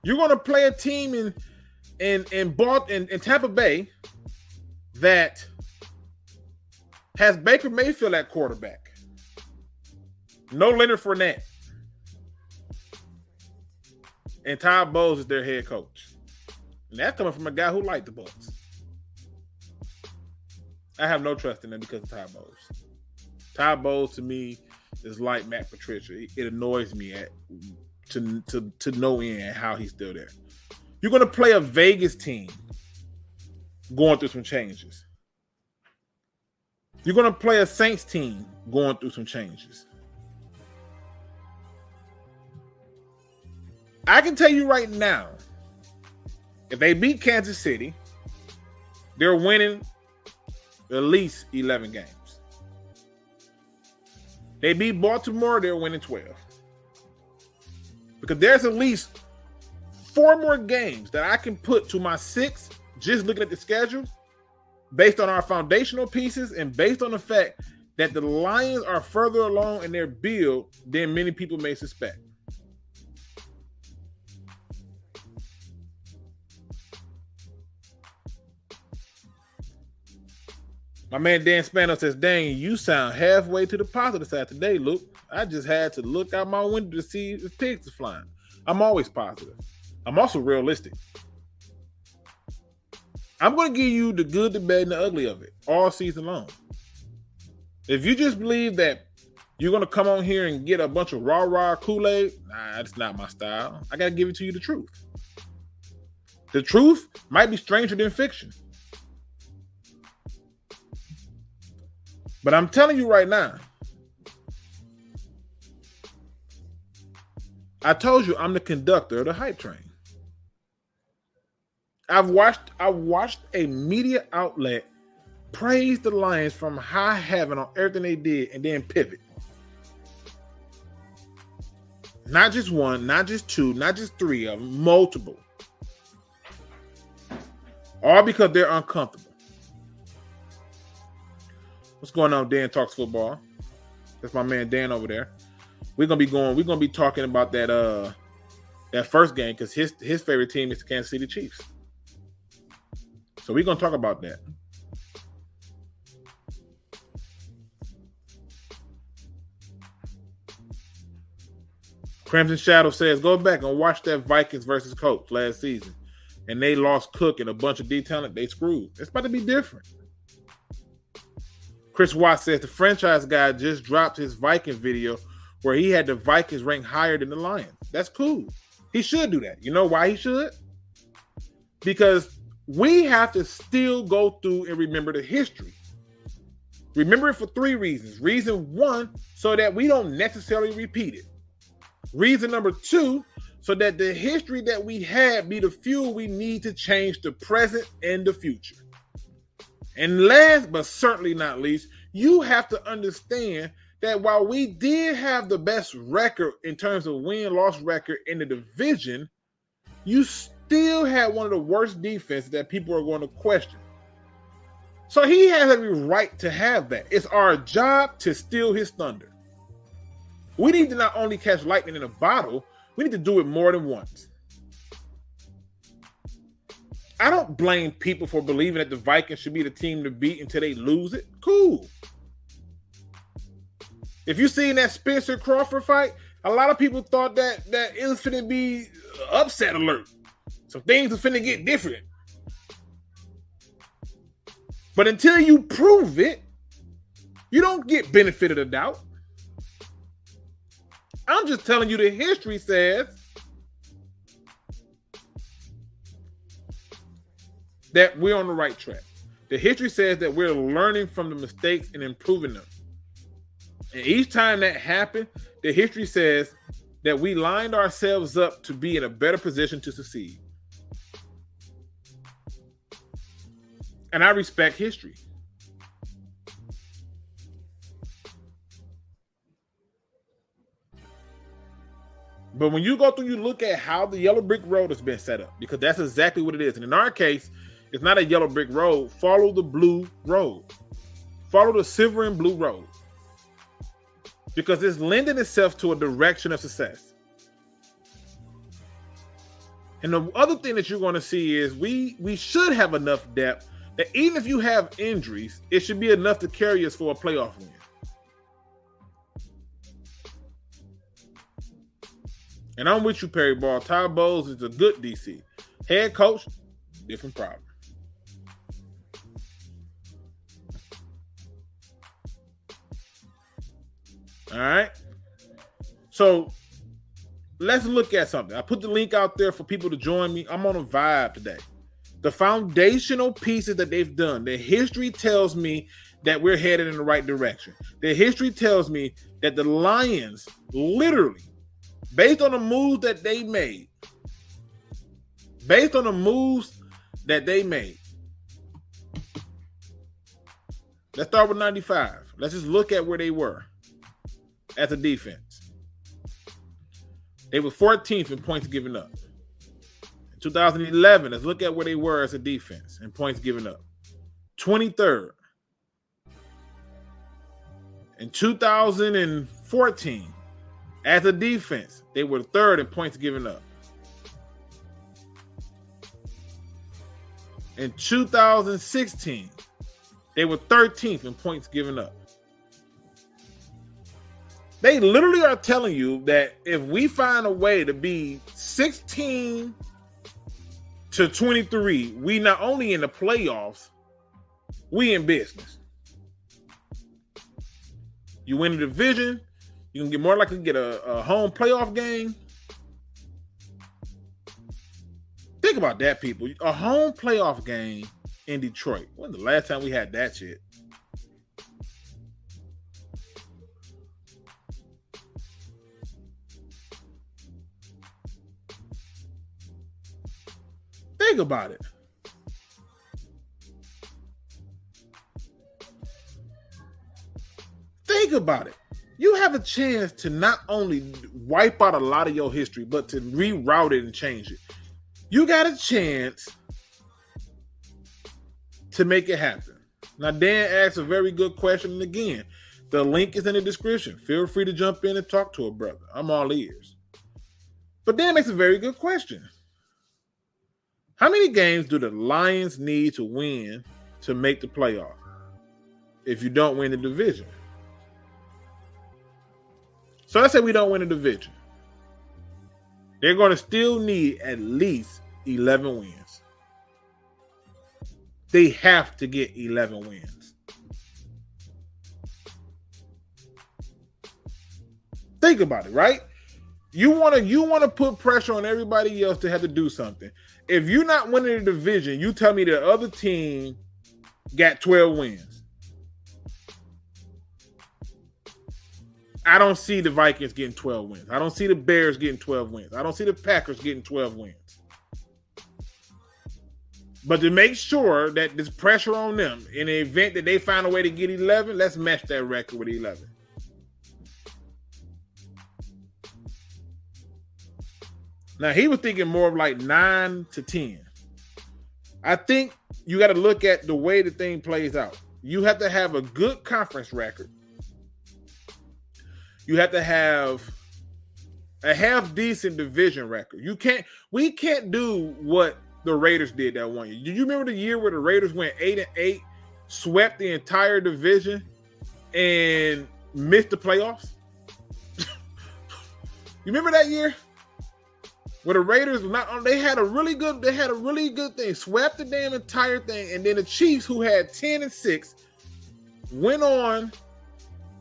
You're going to play a team in Tampa Bay that has Baker Mayfield at quarterback. No Leonard Fournette. And Todd Bowles is their head coach. And that's coming from a guy who liked the Bucs. I have no trust in him because of Todd Bowles. Todd Bowles, to me, is like Matt Patricia. It annoys me to no end how he's still there. You're going to play a Vegas team going through some changes. You're going to play a Saints team going through some changes. I can tell you right now, if they beat Kansas City, they're winning at least 11 games. They beat Baltimore, they're winning 12. Because there's at least 4 more games that I can put to my 6, just looking at the schedule, based on our foundational pieces and based on the fact that the Lions are further along in their build than many people may suspect. My man Dan Spano says, dang, you sound halfway to the positive side today, Luke. I just had to look out my window to see if pigs are flying. I'm always positive. I'm also realistic. I'm going to give you the good, the bad, and the ugly of it all season long. If you just believe that you're going to come on here and get a bunch of rah-rah Kool-Aid, nah, that's not my style. I got to give it to you the truth. The truth might be stranger than fiction. But I'm telling you right now, I told you I'm the conductor of the hype train. I watched a media outlet praise the Lions from high heaven on everything they did and then pivot. Not just one, not just two, not just 3 of them, multiple. All because they're uncomfortable. What's going on, Dan Talks Football? That's my man Dan over there. We're gonna be talking about that first game because his favorite team is the Kansas City Chiefs. So we're gonna talk about that. Crimson Shadow says, go back and watch that Vikings versus Colts last season. And they lost Cook and a bunch of D talent. They screwed. It's about to be different. Chris Watts says the franchise guy just dropped his Viking video where he had the Vikings ranked higher than the Lions. That's cool. He should do that. You know why he should? Because we have to still go through and remember the history. Remember it for 3 reasons. Reason 1, so that we don't necessarily repeat it. Reason number 2, so that the history that we had be the fuel we need to change the present and the future. And last but certainly not least, you have to understand that while we did have the best record in terms of win-loss record in the division, you still had one of the worst defenses that people are going to question. So he has every right to have that. It's our job to steal his thunder. We need to not only catch lightning in a bottle, we need to do it more than once. I don't blame people for believing that the Vikings should be the team to beat until they lose it. Cool. If you seen that Spencer Crawford fight, a lot of people thought that it was finna be upset alert. So things are finna get different. But until you prove it, you don't get benefit of the doubt. I'm just telling you the history says that we're on the right track. The history says that we're learning from the mistakes and improving them. And each time that happened, the history says that we lined ourselves up to be in a better position to succeed. And I respect history. But when you go through, you look at how the yellow brick road has been set up, because that's exactly what it is. And in our case, it's not a yellow brick road. Follow the blue road. Follow the silver and blue road. Because it's lending itself to a direction of success. And the other thing that you're going to see is we should have enough depth that even if you have injuries, it should be enough to carry us for a playoff win. And I'm with you, Perry Ball. Todd Bowles is a good DC. Head coach, different problem. All right. So let's look at something. I put the link out there for people to join me. I'm on a vibe today. The foundational pieces that they've done, the history tells me that we're headed in the right direction. The history tells me that the Lions, literally, based on the moves that they made, let's start with 95. Let's just look at where they were as a defense. They were 14th in points given up. In 2011, let's look at where they were as a defense in points given up. 23rd. In 2014, as a defense, they were third in points given up. In 2016, they were 13th in points given up. They literally are telling you that if we find a way to be 16 to 23, we not only in the playoffs, we in business. You win the division, you can get more likely to get a home playoff game. Think about that, people. A home playoff game in Detroit. When's the last time we had that shit? Think about it. Think about it. You have a chance to not only wipe out a lot of your history, but to reroute it and change it. You got a chance to make it happen. Now, Dan asked a very good question. And again, the link is in the description. Feel free to jump in and talk to a brother. I'm all ears. But Dan makes a very good question. How many games do the Lions need to win to make the playoff if you don't win the division? So let's say we don't win the division. They're going to still need at least 11 wins. They have to get 11 wins. Think about it, right? You want to put pressure on everybody else to have to do something. If you're not winning the division, you tell me the other team got 12 wins. I don't see the Vikings getting 12 wins. I don't see the Bears getting 12 wins. I don't see the Packers getting 12 wins. But to make sure that there's pressure on them in the event that they find a way to get 11, let's match that record with 11. Now, he was thinking more of like 9 to 10. I think you got to look at the way the thing plays out. You have to have a good conference record. You have to have a half-decent division record. We can't do what the Raiders did that one year. Do you remember the year where the Raiders went 8-8, swept the entire division, and missed the playoffs? You remember that year? Where the Raiders they had a really good thing, swept the damn entire thing, and then the Chiefs, who had 10-6, went on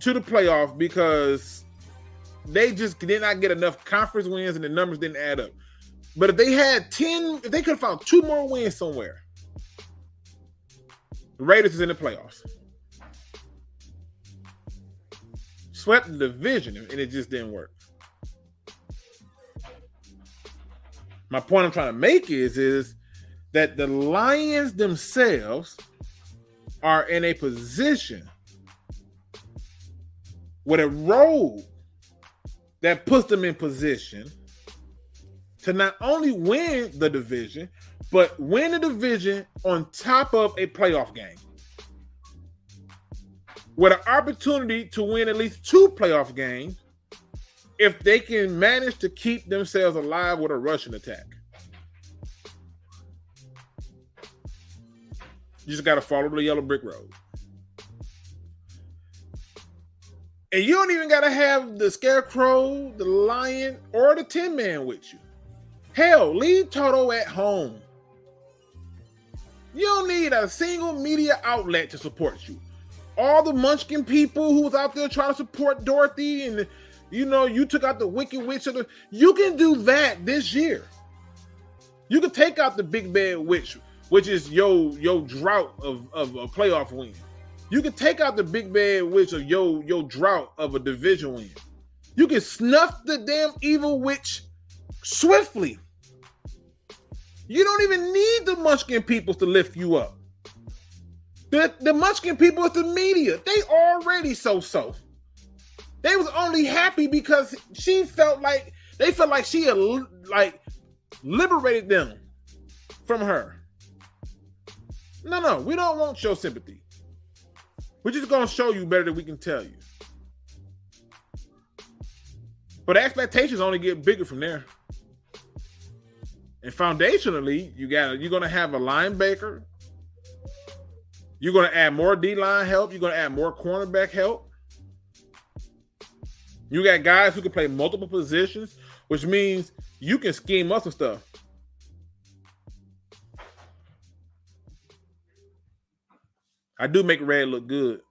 to the playoff because they just did not get enough conference wins and the numbers didn't add up. But if they had 10, if they could have found 2 more wins somewhere, The Raiders is in the playoffs. Swept the division, and it just didn't work. My point I'm trying to make is that the Lions themselves are in a position with a road that puts them in position to not only win the division, but win the division on top of a playoff game, with an opportunity to win at least 2 playoff games if they can manage to keep themselves alive with a rushing attack. You just got to follow the yellow brick road. And you don't even got to have the Scarecrow, the Lion, or the Tin Man with you. Hell, leave Toto at home. You don't need a single media outlet to support you. All the Munchkin people who was out there trying to support Dorothy, and you took out the Wicked Witch. You can do that this year. You can take out the Big Bad Witch, which is your drought of a playoff win. You can take out the Big Bad Witch of your drought of a division win. You can snuff the damn evil witch swiftly. You don't even need the Munchkin people to lift you up. The Munchkin people is the media. They already so-so. They was only happy because they felt like she had liberated them from her. No, we don't want your sympathy. We're just gonna show you better than we can tell you. But expectations only get bigger from there. And foundationally, you're gonna have a linebacker. You're gonna add more D-line help. You're gonna add more cornerback help. You got guys who can play multiple positions, which means you can scheme up some stuff. I do make red look good.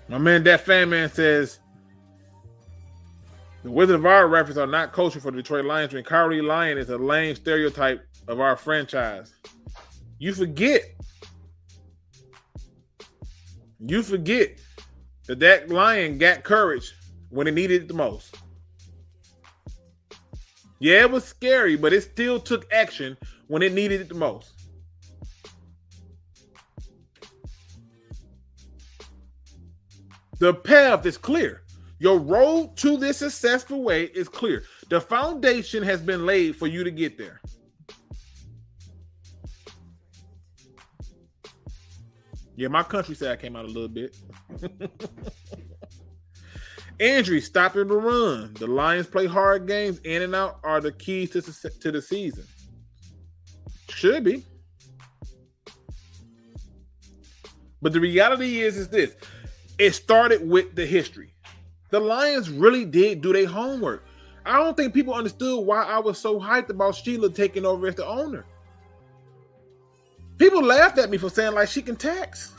My man, that fan man says, the Wizard of Our reference are not coaching for the Detroit Lions when Kyrie Lion is a lame stereotype of our franchise. You forget that Lion got courage when it needed it the most. Yeah, it was scary, but it still took action when it needed it the most. The path is clear. Your road to this successful way is clear. The foundation has been laid for you to get there. Yeah, my country side came out a little bit. Injuries stopping the run. The Lions play hard games in and out are the keys to the season. Should be. But the reality is this. It started with the history. The Lions really did do their homework. I don't think people understood why I was so hyped about Sheila taking over as the owner. People laughed at me for saying like she can tax.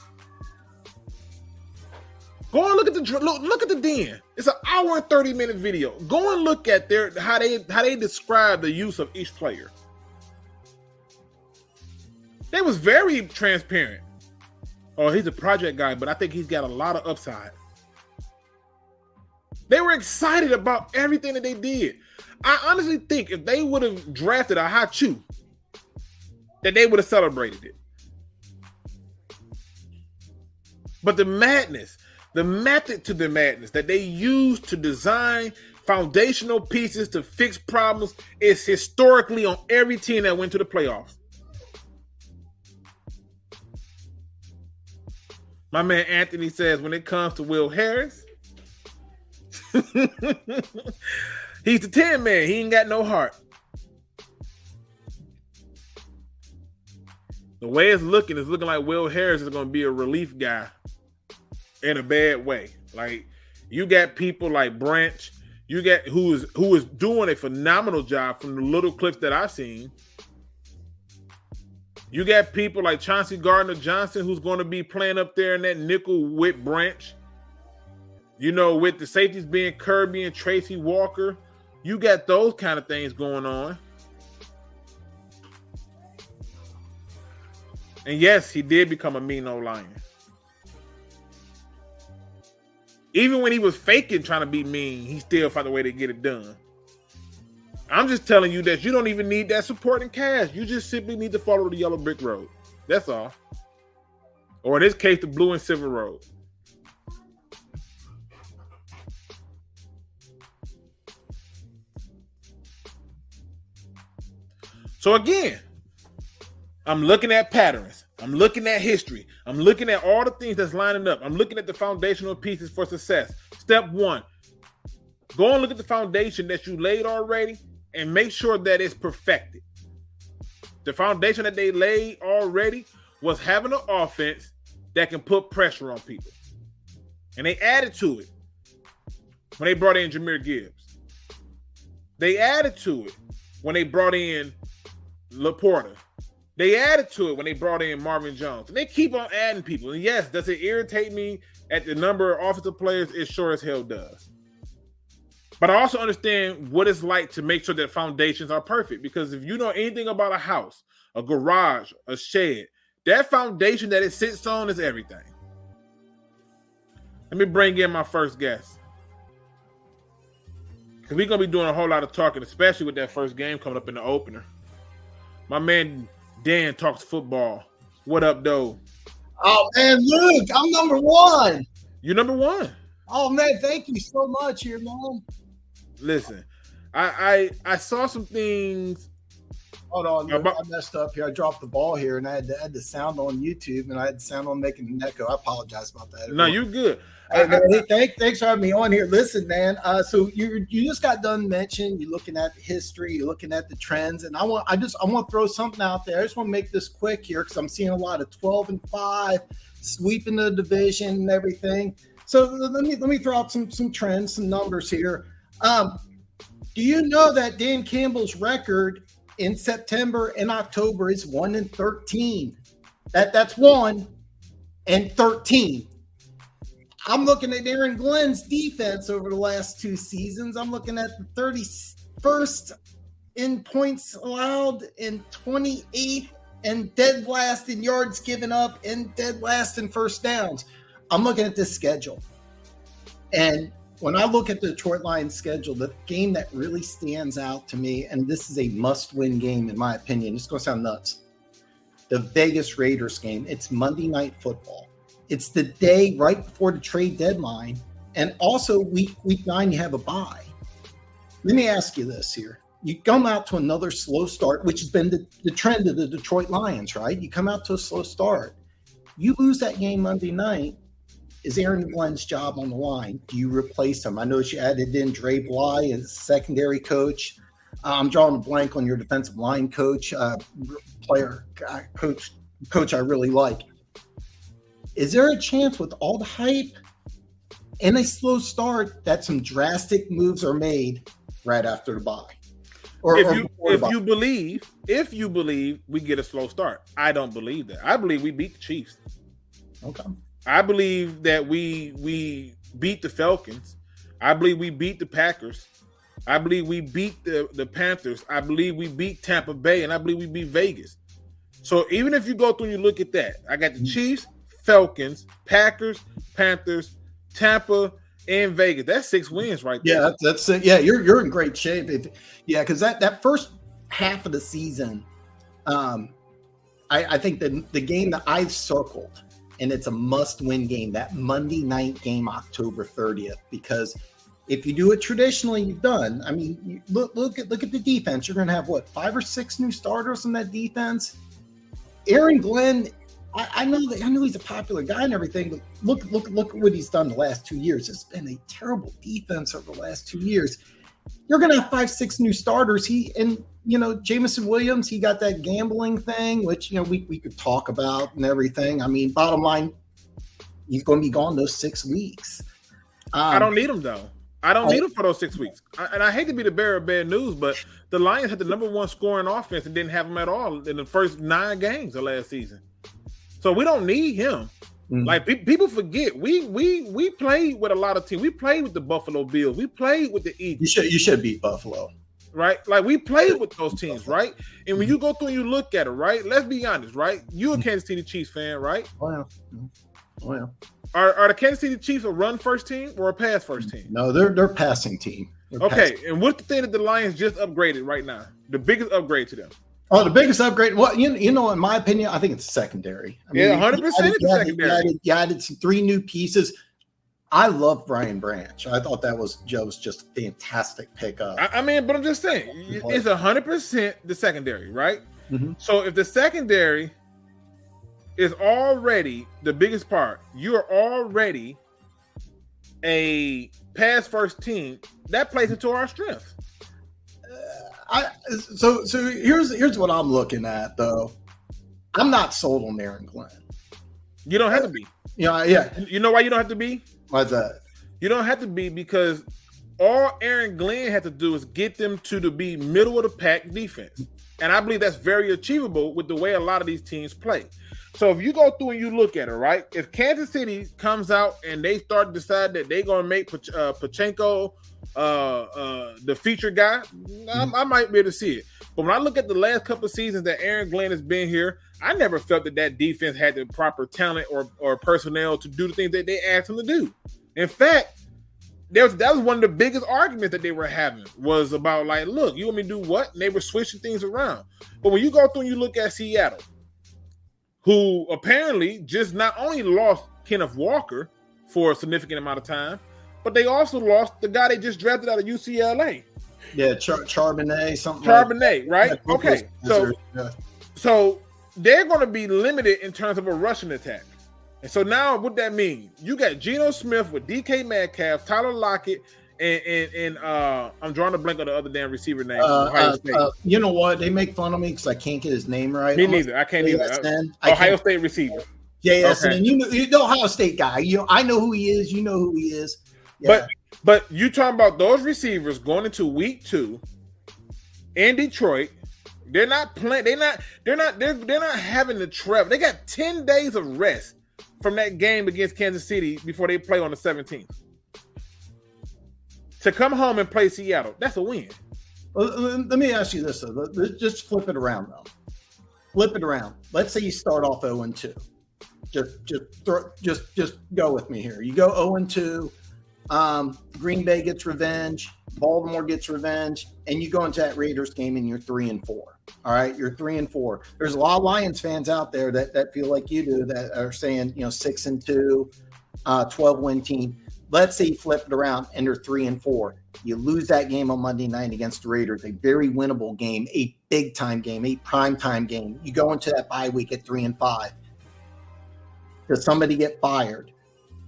Go and look at the den. It's an hour and 30-minute video. Go and look at how they describe the use of each player. They was very transparent. Oh, he's a project guy, but I think he's got a lot of upside. They were excited about everything that they did. I honestly think if they would have drafted a Hachu, that they would have celebrated it. But the madness, the method to the madness that they used to design foundational pieces to fix problems is historically on every team that went to the playoffs. My man Anthony says when it comes to Will Harris, he's the 10 man. He ain't got no heart. The way it's looking like Will Harris is going to be a relief guy in a bad way. Like you got people like Branch, you got who is doing a phenomenal job from the little clips that I've seen. You got people like Chauncey Gardner-Johnson who's going to be playing up there in that nickel with Branch. You know, with the safeties being Kirby and Tracy Walker. You got those kind of things going on. And yes, he did become a mean old lion. Even when he was faking trying to be mean, he still found a way to get it done. I'm just telling you that you don't even need that supporting cast. You just simply need to follow the yellow brick road. That's all. Or in this case, the blue and silver road. So again, I'm looking at patterns. I'm looking at history. I'm looking at all the things that's lining up. I'm looking at the foundational pieces for success. Step one, go and look at the foundation that you laid already and make sure that it's perfected. The foundation that they laid already was having an offense that can put pressure on people. And they added to it when they brought in Jahmyr Gibbs. They added to it when they brought in Laporta. They added to it when they brought in Marvin Jones. And they keep on adding people. And yes, does it irritate me at the number of offensive players? It sure as hell does. But I also understand what it's like to make sure that foundations are perfect. Because if you know anything about a house, a garage, a shed, that foundation that it sits on is everything. Let me bring in my first guest. Because we're going to be doing a whole lot of talking, especially with that first game coming up in the opener. My man Dan talks football. What up, though? Oh, man, Luke, I'm number one. You're number one. Oh, man, thank you so much here, man. Listen, I saw some things. Hold on, Luke, I messed up here. I dropped the ball here, and I had the sound on YouTube, and I had the sound on making an echo. I apologize about that. No, you're good. Thanks for having me on here. Listen, man. So you just got done mentioning you're looking at the history, you're looking at the trends, and I want to throw something out there. I just want to make this quick here because I'm seeing a lot of 12-5 sweeping the division and everything. So let me throw out some trends, some numbers here. Do you know that Dan Campbell's record in September and October is 1-13? That's 1-13. I'm looking at Aaron Glenn's defense over the last two seasons. I'm looking at the 31st in points allowed and 28th and dead last in yards given up and dead last in first downs. I'm looking at this schedule. And when I look at the Detroit Lions schedule, the game that really stands out to me, and this is a must-win game in my opinion, it's going to sound nuts, the Vegas Raiders game. It's Monday Night Football. It's the day right before the trade deadline. And also week 9, you have a bye. Let me ask you this here. You come out to another slow start, which has been the trend of the Detroit Lions, right? You come out to a slow start. You lose that game Monday night. Is Aaron Glenn's job on the line? Do you replace him? I noticed you added in Dre Bly as secondary coach. I'm drawing a blank on your defensive line coach, coach I really like. Is there a chance with all the hype and a slow start that some drastic moves are made right after the bye? If you believe we get a slow start, I don't believe that. I believe we beat the Chiefs. Okay. I believe that we beat the Falcons. I believe we beat the Packers. I believe we beat the Panthers. I believe we beat Tampa Bay, and I believe we beat Vegas. So even if you go through and you look at that, I got the Chiefs, Falcons, Packers, Panthers, Tampa, and Vegas. That's 6 wins right there. Yeah, that's it. Yeah, you're in great shape. Because that first half of the season, I think the game that I've circled, and it's a must-win game, that Monday night game, October 30th, because if you do it traditionally, you've done. I mean, look at the defense. You're going to have 5 or 6 new starters in that defense. Aaron Glenn, I know he's a popular guy and everything, but look at what he's done the last 2 years. It's been a terrible defense over the last 2 years. You're going to have 5, 6 new starters. Jameson Williams, he got that gambling thing, which we could talk about and everything. I mean, bottom line, he's going to be gone those 6 weeks. I don't need him though. I don't need him for those 6 weeks. And I hate to be the bearer of bad news, but the Lions had the number 1 scoring offense and didn't have him at all in the first 9 games of last season. So we don't need him. Like people forget, we played with a lot of teams. We played with the Buffalo Bills. We played with the Eagles. You should beat Buffalo, right? Like we played with those teams, right? And when you go through and you look at it, right? Let's be honest, right? You a Kansas City Chiefs fan, right? Oh yeah. Are the Kansas City Chiefs a run first team or a pass first team? No, they're passing team. Okay, and what's the thing that the Lions just upgraded right now? The biggest upgrade to them. Oh, the biggest upgrade. Well, you know, in my opinion, I think it's secondary. I mean, 100% it's secondary. You added some 3 new pieces. I love Brian Branch. I thought that was just a fantastic pickup. I mean, but I'm just saying, it's 100% the secondary, right? Mm-hmm. So if the secondary is already the biggest part, you are already a pass first team. That plays into our strength. So here's what I'm looking at though. I'm not sold on Aaron Glenn. You don't have to be. Yeah. You know why you don't have to be? Why's that? You don't have to be because all Aaron Glenn had to do is get them to be middle of the pack defense. And I believe that's very achievable with the way a lot of these teams play. So if you go through and you look at it, right? If Kansas City comes out and they start to decide that they're going to make Pachenko the feature guy, I might be able to see it. But when I look at the last couple of seasons that Aaron Glenn has been here, I never felt that defense had the proper talent or personnel to do the things that they asked them to do. In fact, that was one of the biggest arguments that they were having was about like, look, you want me to do what? And they were switching things around. But when you go through and you look at Seattle, who apparently just not only lost Kenneth Walker for a significant amount of time, but they also lost the guy they just drafted out of UCLA. Yeah, Charbonnet, something. Charbonnet, right? Yeah, okay, so they're going to be limited in terms of a rushing attack. And so now what that means, you got Geno Smith with DK Metcalf, Tyler Lockett, and I'm drawing a blank on the other damn receiver name. You know what? They make fun of me because I can't get his name right. Me neither. I can't either. Ohio State receiver. JSN. Okay. You know Ohio State guy. I know who he is. You know who he is. Yeah. But you talking about those receivers going into week 2 in Detroit. They're not playing. They're not having the travel. They got 10 days of rest from that game against Kansas City before they play on the 17th. To come home and play Seattle, that's a win. Well, let me ask you this though. Just flip it around though. Flip it around. Let's say you start off 0-2. Just go with me here. You go 0-2. Green Bay gets revenge. Baltimore gets revenge, and you go into that Raiders game and you're 3-4. All right, you're 3-4. There's a lot of Lions fans out there that feel like you do that are saying 6-2, 12-win team. Let's say you flip it around and they're 3-4. You lose that game on Monday night against the Raiders, a very winnable game, a big time game, a prime time game. You go into that bye week at 3-5. Does somebody get fired?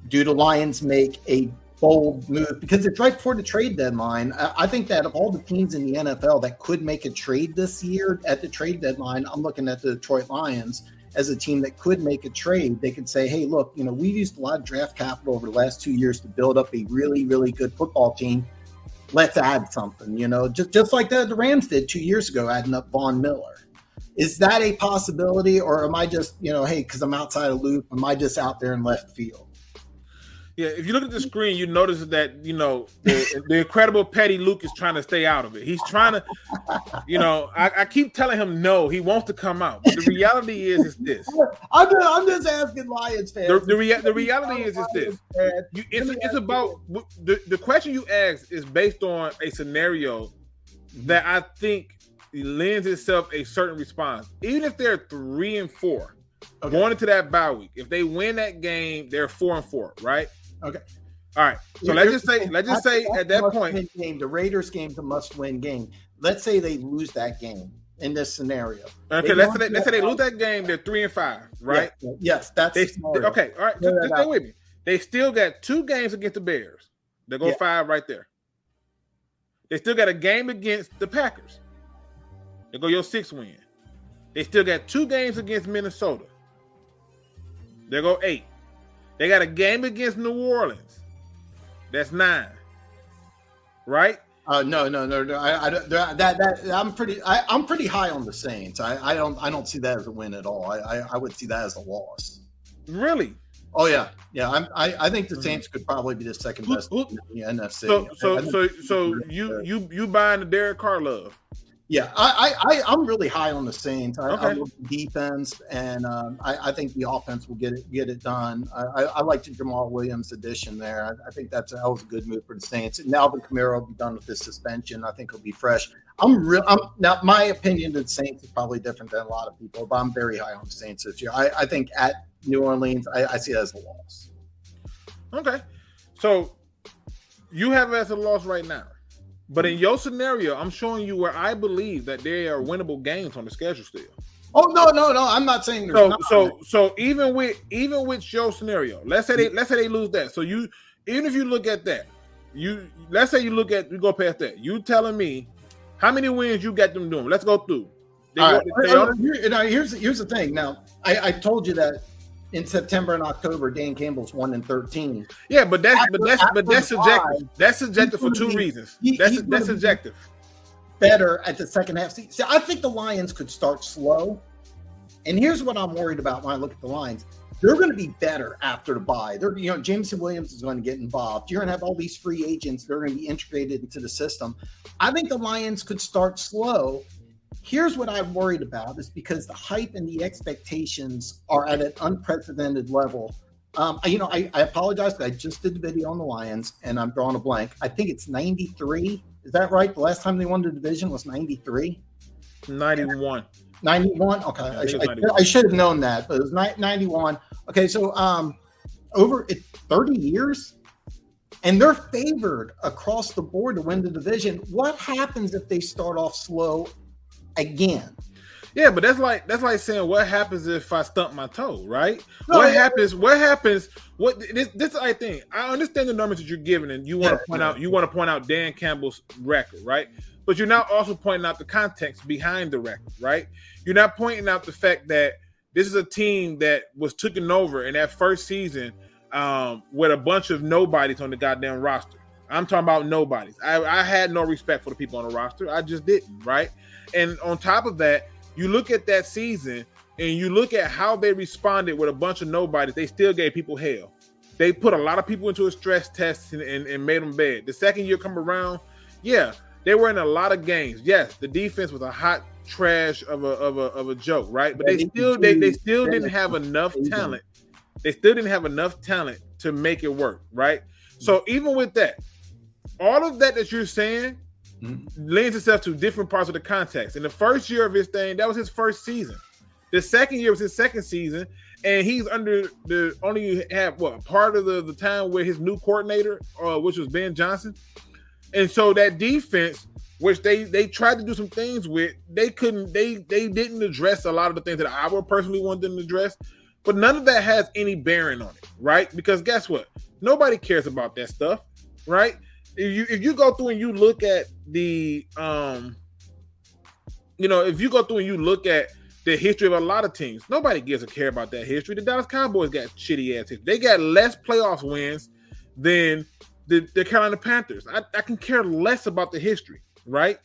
Do the Lions make a bold move? Because it's right before the trade deadline. I think that of all the teams in the NFL that could make a trade this year at the trade deadline, I'm looking at the Detroit Lions as a team that could make a trade. They could say, hey, look, we've used a lot of draft capital over the last 2 years to build up a really, really good football team. Let's add something, just like the Rams did 2 years ago, adding up Von Miller. Is that a possibility, or am I just, hey, because I'm outside of loop, am I just out there in left field? Yeah, if you look at the screen, you notice that, the incredible Petty Luke is trying to stay out of it. He's trying to, I keep telling him no, he wants to come out. But the reality is this. I'm just asking Lions fans. The reality is this. It's about, the question you ask is based on a scenario that I think lends itself a certain response. Even if they're 3-4, going into that bye week, if they win that game, they're 4-4, right? Okay. All right. So let's just say at that point, the Raiders game's a must-win game. Let's say they lose that game in this scenario. Okay. Let's say they lose that game. They're 3-5, right? Yeah, yes, that's okay. All right. Just stay with me. They still got 2 games against the Bears. They go 5 right there. They still got a game against the Packers. They go your 6th win. They still got 2 games against Minnesota. They go 8. They got a game against New Orleans. That's 9. Right? No. I'm pretty high on the Saints. I don't see that as a win at all. I would see that as a loss. Really? Oh yeah. I think the Saints could probably be the second best team in the NFC. So you buying the Derek Carr love? Yeah, I'm really high on the Saints. I love the defense, and I think the offense will get it done. I like the Jamal Williams addition there. I think that was a good move for the Saints. And Alvin Kamara will be done with this suspension. I think he'll be fresh. Now my opinion of the Saints is probably different than a lot of people, but I'm very high on the Saints this year. I think at New Orleans, I see it as a loss. Okay, so you have it as a loss right now. But in your scenario, I'm showing you where I believe that there are winnable games on the schedule still. Oh no! I'm not saying there's not. So even with your scenario, let's say they lose that. So even if you look at that, let's say we go past that. You telling me how many wins you got them doing? Let's go through. Here's the thing. Now I told you that in September and October, Dan Campbell's 1-13. Yeah, but that's subjective. That's subjective for two reasons. That's subjective. Better at the second half. See, I think the Lions could start slow. And here's what I'm worried about when I look at the Lions. They're going to be better after the bye. Jameson Williams is going to get involved. You're going to have all these free agents that are going to be integrated into the system. I think the Lions could start slow. Here's what I'm worried about is because the hype and the expectations are at an unprecedented level. I apologize. I just did the video on the Lions and I'm drawing a blank. I think it's 93. Is that right? The last time they won the division was 93? 91. 91? Okay. I should have known that, but it was 91. Okay. So over 30 years and they're favored across the board to win the division. What happens if they start off slow again? Yeah, but that's like saying what happens if I stump my toe, right? What happens? This I think. I understand the numbers that you're giving, and you want to point out Dan Campbell's record, right? But you're not also pointing out the context behind the record, right? You're not pointing out the fact that this is a team that was taken over in that first season with a bunch of nobodies on the goddamn roster. I'm talking about nobodies. I had no respect for the people on the roster. I just didn't, right? And on top of that, you look at that season and you look at how they responded with a bunch of nobodies. They still gave people hell. They put a lot of people into a stress test and made them bad. The second year come around, yeah, they were in a lot of games. Yes, the defense was a hot trash of a joke, right? But they still didn't have enough talent. They still didn't have enough talent to make it work, right? So even with that, all of that you're saying lends itself to different parts of the context. In the first year of his thing, that was his first season. The second year was his second season, and he's under the only have part of the time with his new coordinator, which was Ben Johnson. And so that defense, which they tried to do some things with, they didn't address a lot of the things that I would personally want them to address. But none of that has any bearing on it, right? Because guess what? Nobody cares about that stuff, right? If you go through and you look at the if you go through and you look at the history of a lot of teams, nobody gives a care about that history. The Dallas Cowboys got shitty ass history. They got less playoffs wins than the Carolina Panthers. I can care less about the history, right?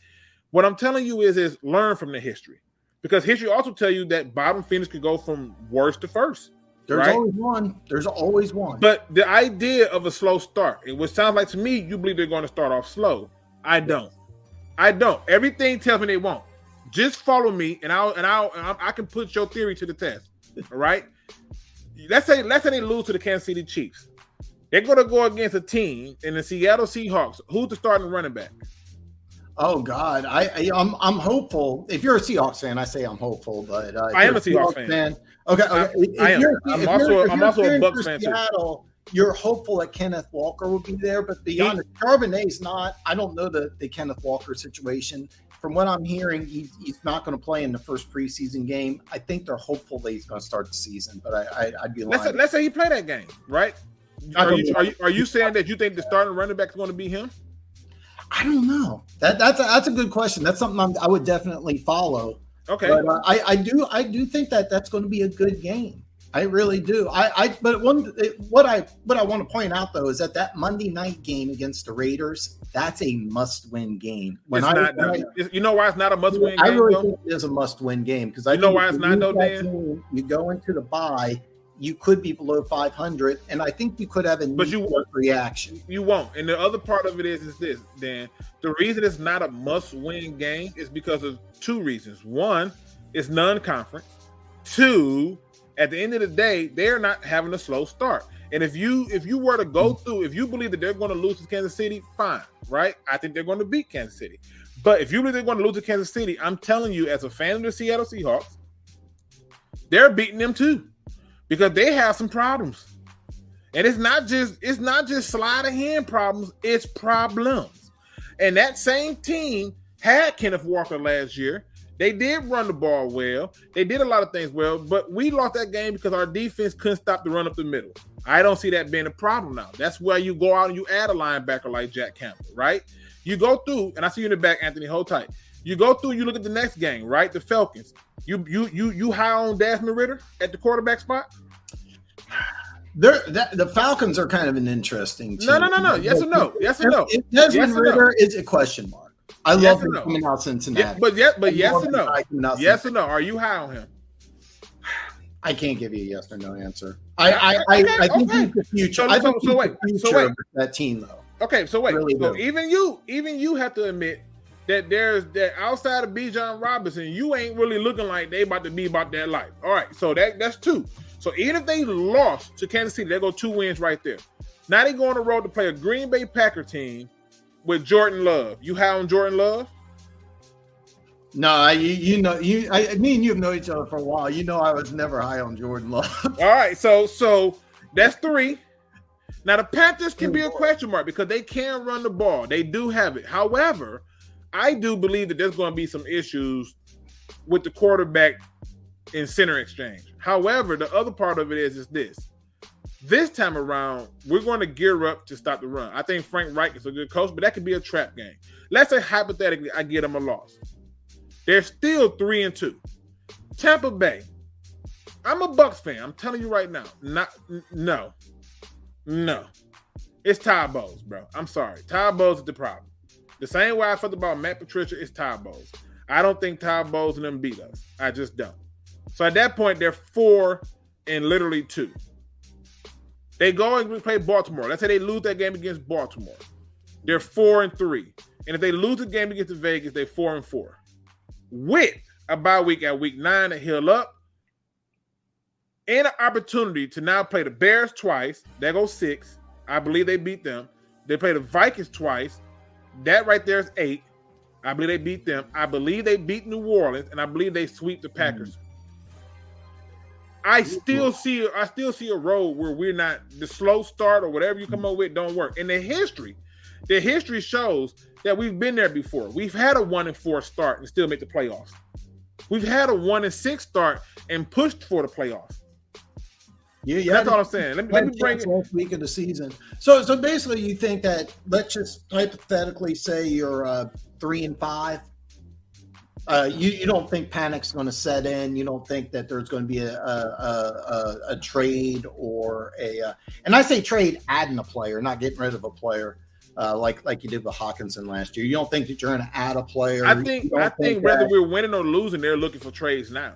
What I'm telling you is learn from the history, because history also tell you that bottom finish could go from worst to first. There's always one. There's always one. But the idea of a slow start, it sounds like to me, you believe they're going to start off slow. I don't. Everything tells me they won't. Just follow me, and I can put your theory to the test. All right. Let's say they lose to the Kansas City Chiefs. They're going to go against a team in the Seattle Seahawks. Who's the starting running back? Oh God, I'm hopeful. If you're a Seahawks fan, I say I'm hopeful, but I am a Seahawks fan. Okay, I'm also a Bucs fan too. You're hopeful that Kenneth Walker will be there, but beyond Charbonnet's not. I don't know the Kenneth Walker situation. From what I'm hearing, he's not going to play in the first preseason game. I think they're hopeful that he's going to start the season, but I'd be lying. Let's say he play that game, right? Are you saying that you think the starting running back is going to be him? I don't know. That's a good question. That's something I would definitely follow. Okay, but I do think that's going to be a good game. I really do. What I want to point out though is that Monday night game against the Raiders, that's a must-win game. You know why it's not a must-win game? I really think it is a must-win game because why it's not though, Dan? You go into the bye you could be below 500, and I think you could have a knee-jerk reaction. You won't. And the other part of it is this, Dan. The reason it's not a must-win game is because of two reasons. One, it's non-conference. Two, at the end of the day, they're not having a slow start. And if you were to go through, if you believe that they're going to lose to Kansas City, fine, right? I think they're going to beat Kansas City. But if you believe they're going to lose to Kansas City, I'm telling you, as a fan of the Seattle Seahawks, they're beating them too, because they have some problems. And it's not just sleight of hand problems, it's problems. And that same team had Kenneth Walker last year. They did run the ball well. They did a lot of things well, but we lost that game because our defense couldn't stop the run up the middle. I don't see that being a problem now. That's where you go out and you add a linebacker like Jack Campbell, right? You go through, and I see you in the back, Anthony, hold tight. You go through, you look at the next game, right? The Falcons. You high on Desmond Ridder at the quarterback spot? The Falcons are kind of an interesting team. No. Yes or no? Yes or no? Desmond Ridder is a question mark. I love him coming out of Cincinnati. Yeah, but yes or no? Yes or no? Are you high on him? I can't give you a yes or no answer. I think he's the future. I think he's the future of that team, though. Okay, so wait. Really so even you have to admit that there's that outside of Bijan Robinson, you ain't really looking like they about to be about that life. All right, so that's two. So even if they lost to Kansas City, they go 2 wins right there. Now they go on the road to play a Green Bay Packer team with Jordan Love. You high on Jordan Love? No, me and you have known each other for a while. You know I was never high on Jordan Love. All right, so that's 3. Now the Panthers can be a question mark because they can run the ball. They do have it. However, I do believe that there's going to be some issues with the quarterback in center exchange. However, the other part of it is this. This time around, we're going to gear up to stop the run. I think Frank Reich is a good coach, but that could be a trap game. Let's say hypothetically I get them a loss. They're still 3-2. Tampa Bay. I'm a Bucs fan. I'm telling you right now. No. It's Todd Bowles, bro. I'm sorry. Todd Bowles is the problem. The same way I felt about Matt Patricia is Todd Bowles. I don't think Todd Bowles and them beat us. I just don't. So at that point, they're 4-2. They go and play Baltimore. Let's say they lose that game against Baltimore. They're 4-3. And if they lose the game against the Vegas, they're 4-4. With a bye week at week 9 to heal up, and an opportunity to now play the Bears twice. That goes 6. I believe they beat them. They play the Vikings twice. That right there is 8. I believe they beat them. I believe they beat New Orleans, and I believe they sweep the Packers. I still see a road where we're not the slow start or whatever you come up with don't work. And the history shows that we've been there before. We've had a 1-4 start and still make the playoffs. We've had a 1-6 start and pushed for the playoffs. Yeah, that's all I'm saying. Let me bring it last week of the season. So basically, you think that let's just hypothetically say you're 3-5. You don't think panic's going to set in. You don't think that there's going to be a trade or and I say trade, adding a player, not getting rid of a player, like you did with Hawkinson last year. You don't think that you're going to add a player. I think whether we're winning or losing, they're looking for trades now.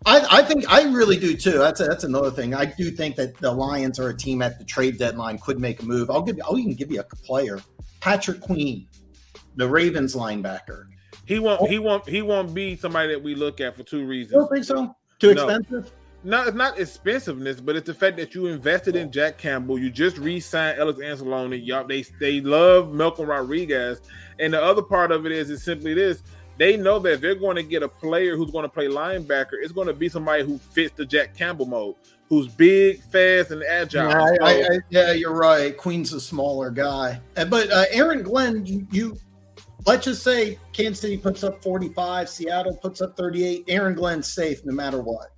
I think I really do too. That's another thing. I do think that the Lions are a team at the trade deadline could make a move. I'll even give you a player, Patrick Queen, the Ravens linebacker. He won't be somebody that we look at for 2 reasons. You don't think so? Too expensive? No, it's not expensiveness, but it's the fact that you invested in Jack Campbell. You just re-signed Ellis Anzalone. Y'all, they love Malcolm Rodriguez, and the other part of it is simply this. They know that if they're going to get a player who's going to play linebacker, it's going to be somebody who fits the Jack Campbell mode, who's big, fast, and agile. Yeah, you're right. Queen's a smaller guy. But Aaron Glenn, you let's just say Kansas City puts up 45, Seattle puts up 38. Aaron Glenn's safe no matter what.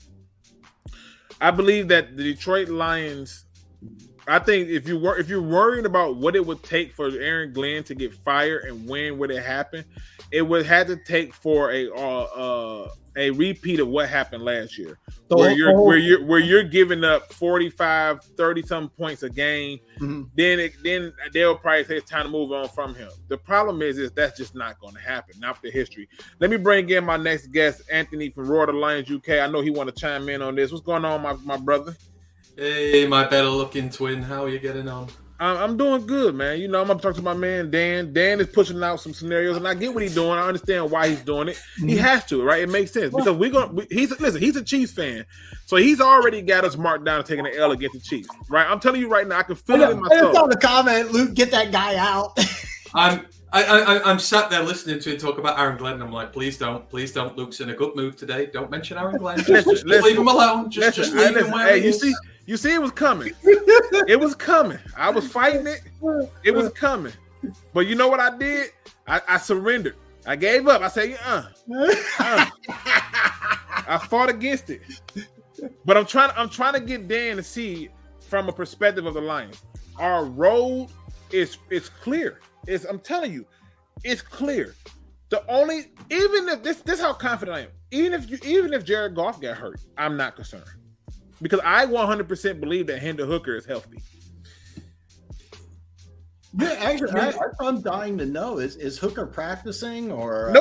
I believe that the Detroit Lions, I think if you're worried about what it would take for Aaron Glenn to get fired and when would it happen, it would have to take for a repeat of what happened last year, where you're giving up 45, 30 some points a game. Mm-hmm. Then they'll probably say it's time to move on from him. The problem is that's just not going to happen. Not for the history. Let me bring in my next guest, Anthony from Roar the Lions UK. I know he want to chime in on this. What's going on, my brother? Hey, my better-looking twin. How are you getting on? I'm doing good, man. You know, I'm gonna talk to my man Dan. Dan is pushing out some scenarios, and I get what he's doing. I understand why he's doing it. He has to, right? It makes sense because he's a Chiefs fan, so he's already got us marked down and taking an L against the Chiefs, right? I'm telling you right now, I can feel it in my soul. I saw the comment, Luke, get that guy out. I'm sat there listening to him talk about Aaron Glenn. And I'm like, please don't. Luke's in a good mood today. Don't mention Aaron Glenn. Just leave him alone. Just leave him where he is. You see, it was coming. It was coming. I was fighting it. It was coming. But you know what I did? I surrendered. I gave up. I said, I fought against it. But I'm trying to get Dan to see from a perspective of the Lions. Our road is clear. I'm telling you, it's clear. Even if this how confident I am. Even if Jared Goff got hurt, I'm not concerned. Because I 100% believe that Hendon Hooker is healthy. Yeah, actually, I'm dying to know is Hooker practicing or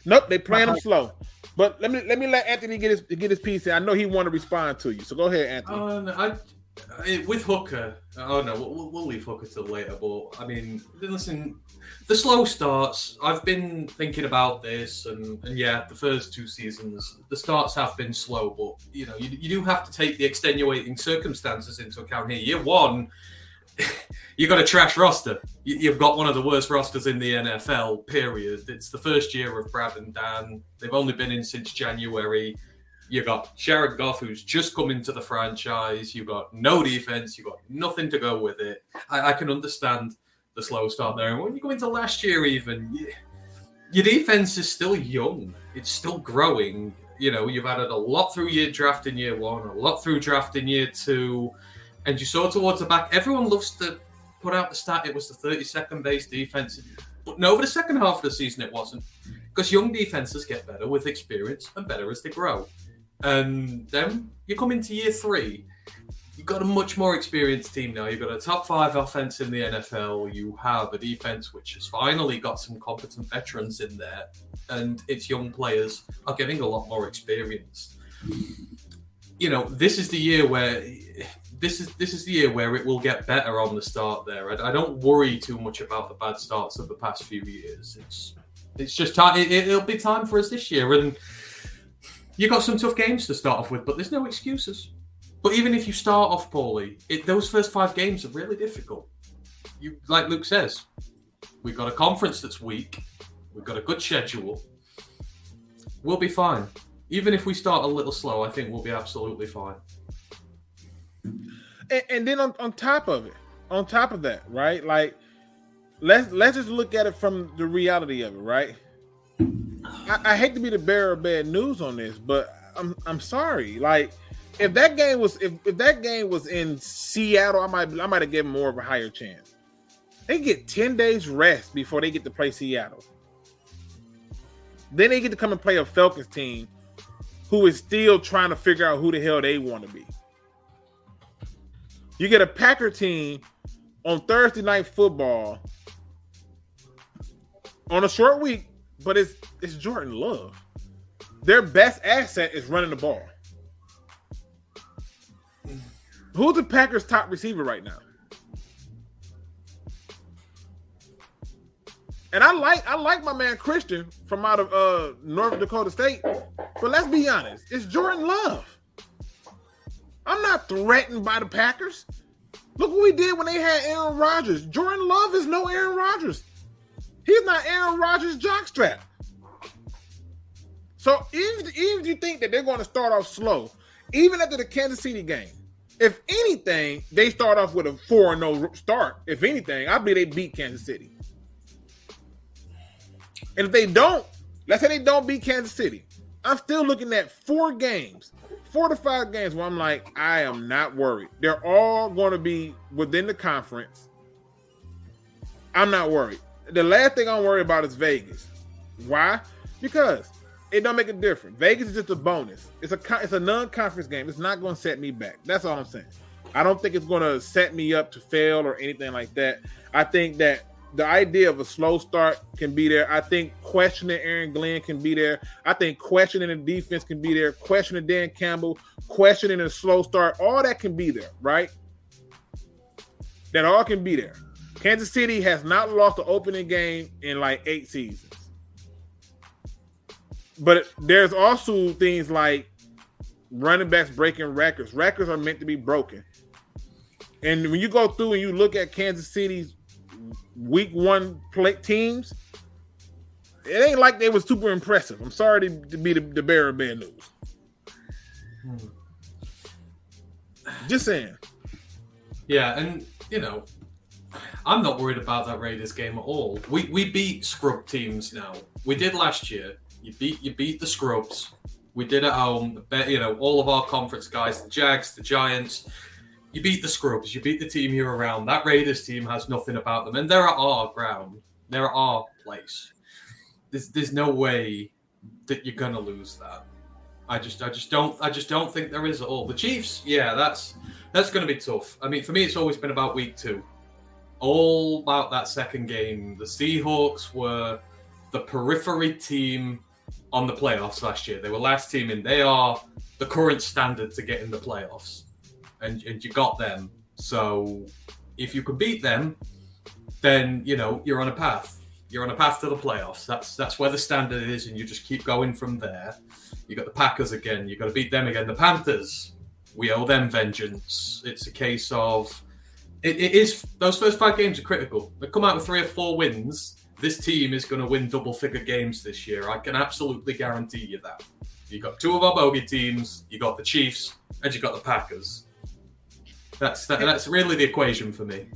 Nope. They playing him slow. But let me let Anthony get his piece in. I know he want to respond to you, so go ahead, Anthony. With Hooker, we'll leave Hooker till later. But I mean, listen, the slow starts. I've been thinking about this, and yeah, the first 2 seasons, the starts have been slow. But you know, you do have to take the extenuating circumstances into account here. Year 1, you got a trash roster. You've got one of the worst rosters in the NFL. Period. It's the first year of Brad and Dan. They've only been in since January. You got Jared Goff, who's just come into the franchise. You got no defense. You got nothing to go with it. I can understand the slow start there. And when you go into last year, even your defense is still young. It's still growing. You know, you've added a lot through your draft in year 1, a lot through draft in year 2, and you saw towards the back. Everyone loves to put out the stat. It was the 32nd base defense, but no, over the second half of the season, it wasn't, because young defenses get better with experience and better as they grow. And then you come into year 3, you've got a much more experienced team now. You've got a top 5 offense in the NFL. You have a defense which has finally got some competent veterans in there, and its young players are getting a lot more experienced. You know, this is the year where it will get better on the start there. I don't worry too much about the bad starts of the past few years. It's just time. It'll be time for us this year, and you got some tough games to start off with, but there's no excuses. But even if you start off poorly, those first 5 games are really difficult. You, like Luke says, we've got a conference that's weak. We've got a good schedule. We'll be fine. Even if we start a little slow, I think we'll be absolutely fine. And then on top of that, right? Like, let's just look at it from the reality of it, right? I hate to be the bearer of bad news on this, but I'm sorry. Like, if that game was in Seattle, I might have given more of a higher chance. They get 10 days rest before they get to play Seattle. Then they get to come and play a Falcons team who is still trying to figure out who the hell they want to be. You get a Packer team on Thursday Night Football on a short week, but it's Jordan Love. Their best asset is running the ball. Who's the Packers' top receiver right now? And I like my man Christian from out of North Dakota State, but let's be honest, it's Jordan Love. I'm not threatened by the Packers. Look what we did when they had Aaron Rodgers. Jordan Love is no Aaron Rodgers. He's not Aaron Rodgers' jockstrap. So even if you think that they're going to start off slow, even after the Kansas City game, if anything, they start off with a 4-0 start. If anything, I believe they beat Kansas City. And if they don't, let's say they don't beat Kansas City, I'm still looking at 4 to 5 games where I'm like, I am not worried. They're all going to be within the conference. I'm not worried. The last thing I'm worried about is Vegas. Why? Because it don't make a difference. Vegas is just a bonus. It's a non-conference game. It's not going to set me back. That's all I'm saying. I don't think it's going to set me up to fail or anything like that. I think that the idea of a slow start can be there. I think questioning Aaron Glenn can be there. I think questioning the defense can be there. Questioning Dan Campbell, questioning a slow start, all that can be there, right? That all can be there. Kansas City has not lost the opening game in like 8 seasons. But there's also things like running backs breaking records. Records are meant to be broken. And when you go through and you look at Kansas City's week 1 teams, it ain't like they were super impressive. I'm sorry to be the bearer of bad news. Just saying. Yeah, and I'm not worried about that Raiders game at all. We beat scrub teams now. We did last year. You beat the scrubs. We did at home. All of our conference guys, the Jags, the Giants. You beat the scrubs. You beat the team you're around. That Raiders team has nothing about them, and they're at our ground. They're at our place. There's no way that you're gonna lose that. I just don't think there is at all. The Chiefs, yeah, that's gonna be tough. I mean, for me, it's always been about week 2. All about that second game. The Seahawks were the periphery team on the playoffs last year. They were last team in. They are the current standard to get in the playoffs. And you got them. So if you can beat them, then, you're on a path. You're on a path to the playoffs. That's where the standard is, and you just keep going from there. You got the Packers again. You got to beat them again. The Panthers, we owe them vengeance. It's a case of... It is, those first 5 games are critical. They come out with 3 or 4 wins. This team is going to win double-figure games this year. I can absolutely guarantee you that. You got 2 of our bogey teams. You got the Chiefs, and you got the Packers. That's really the equation for me.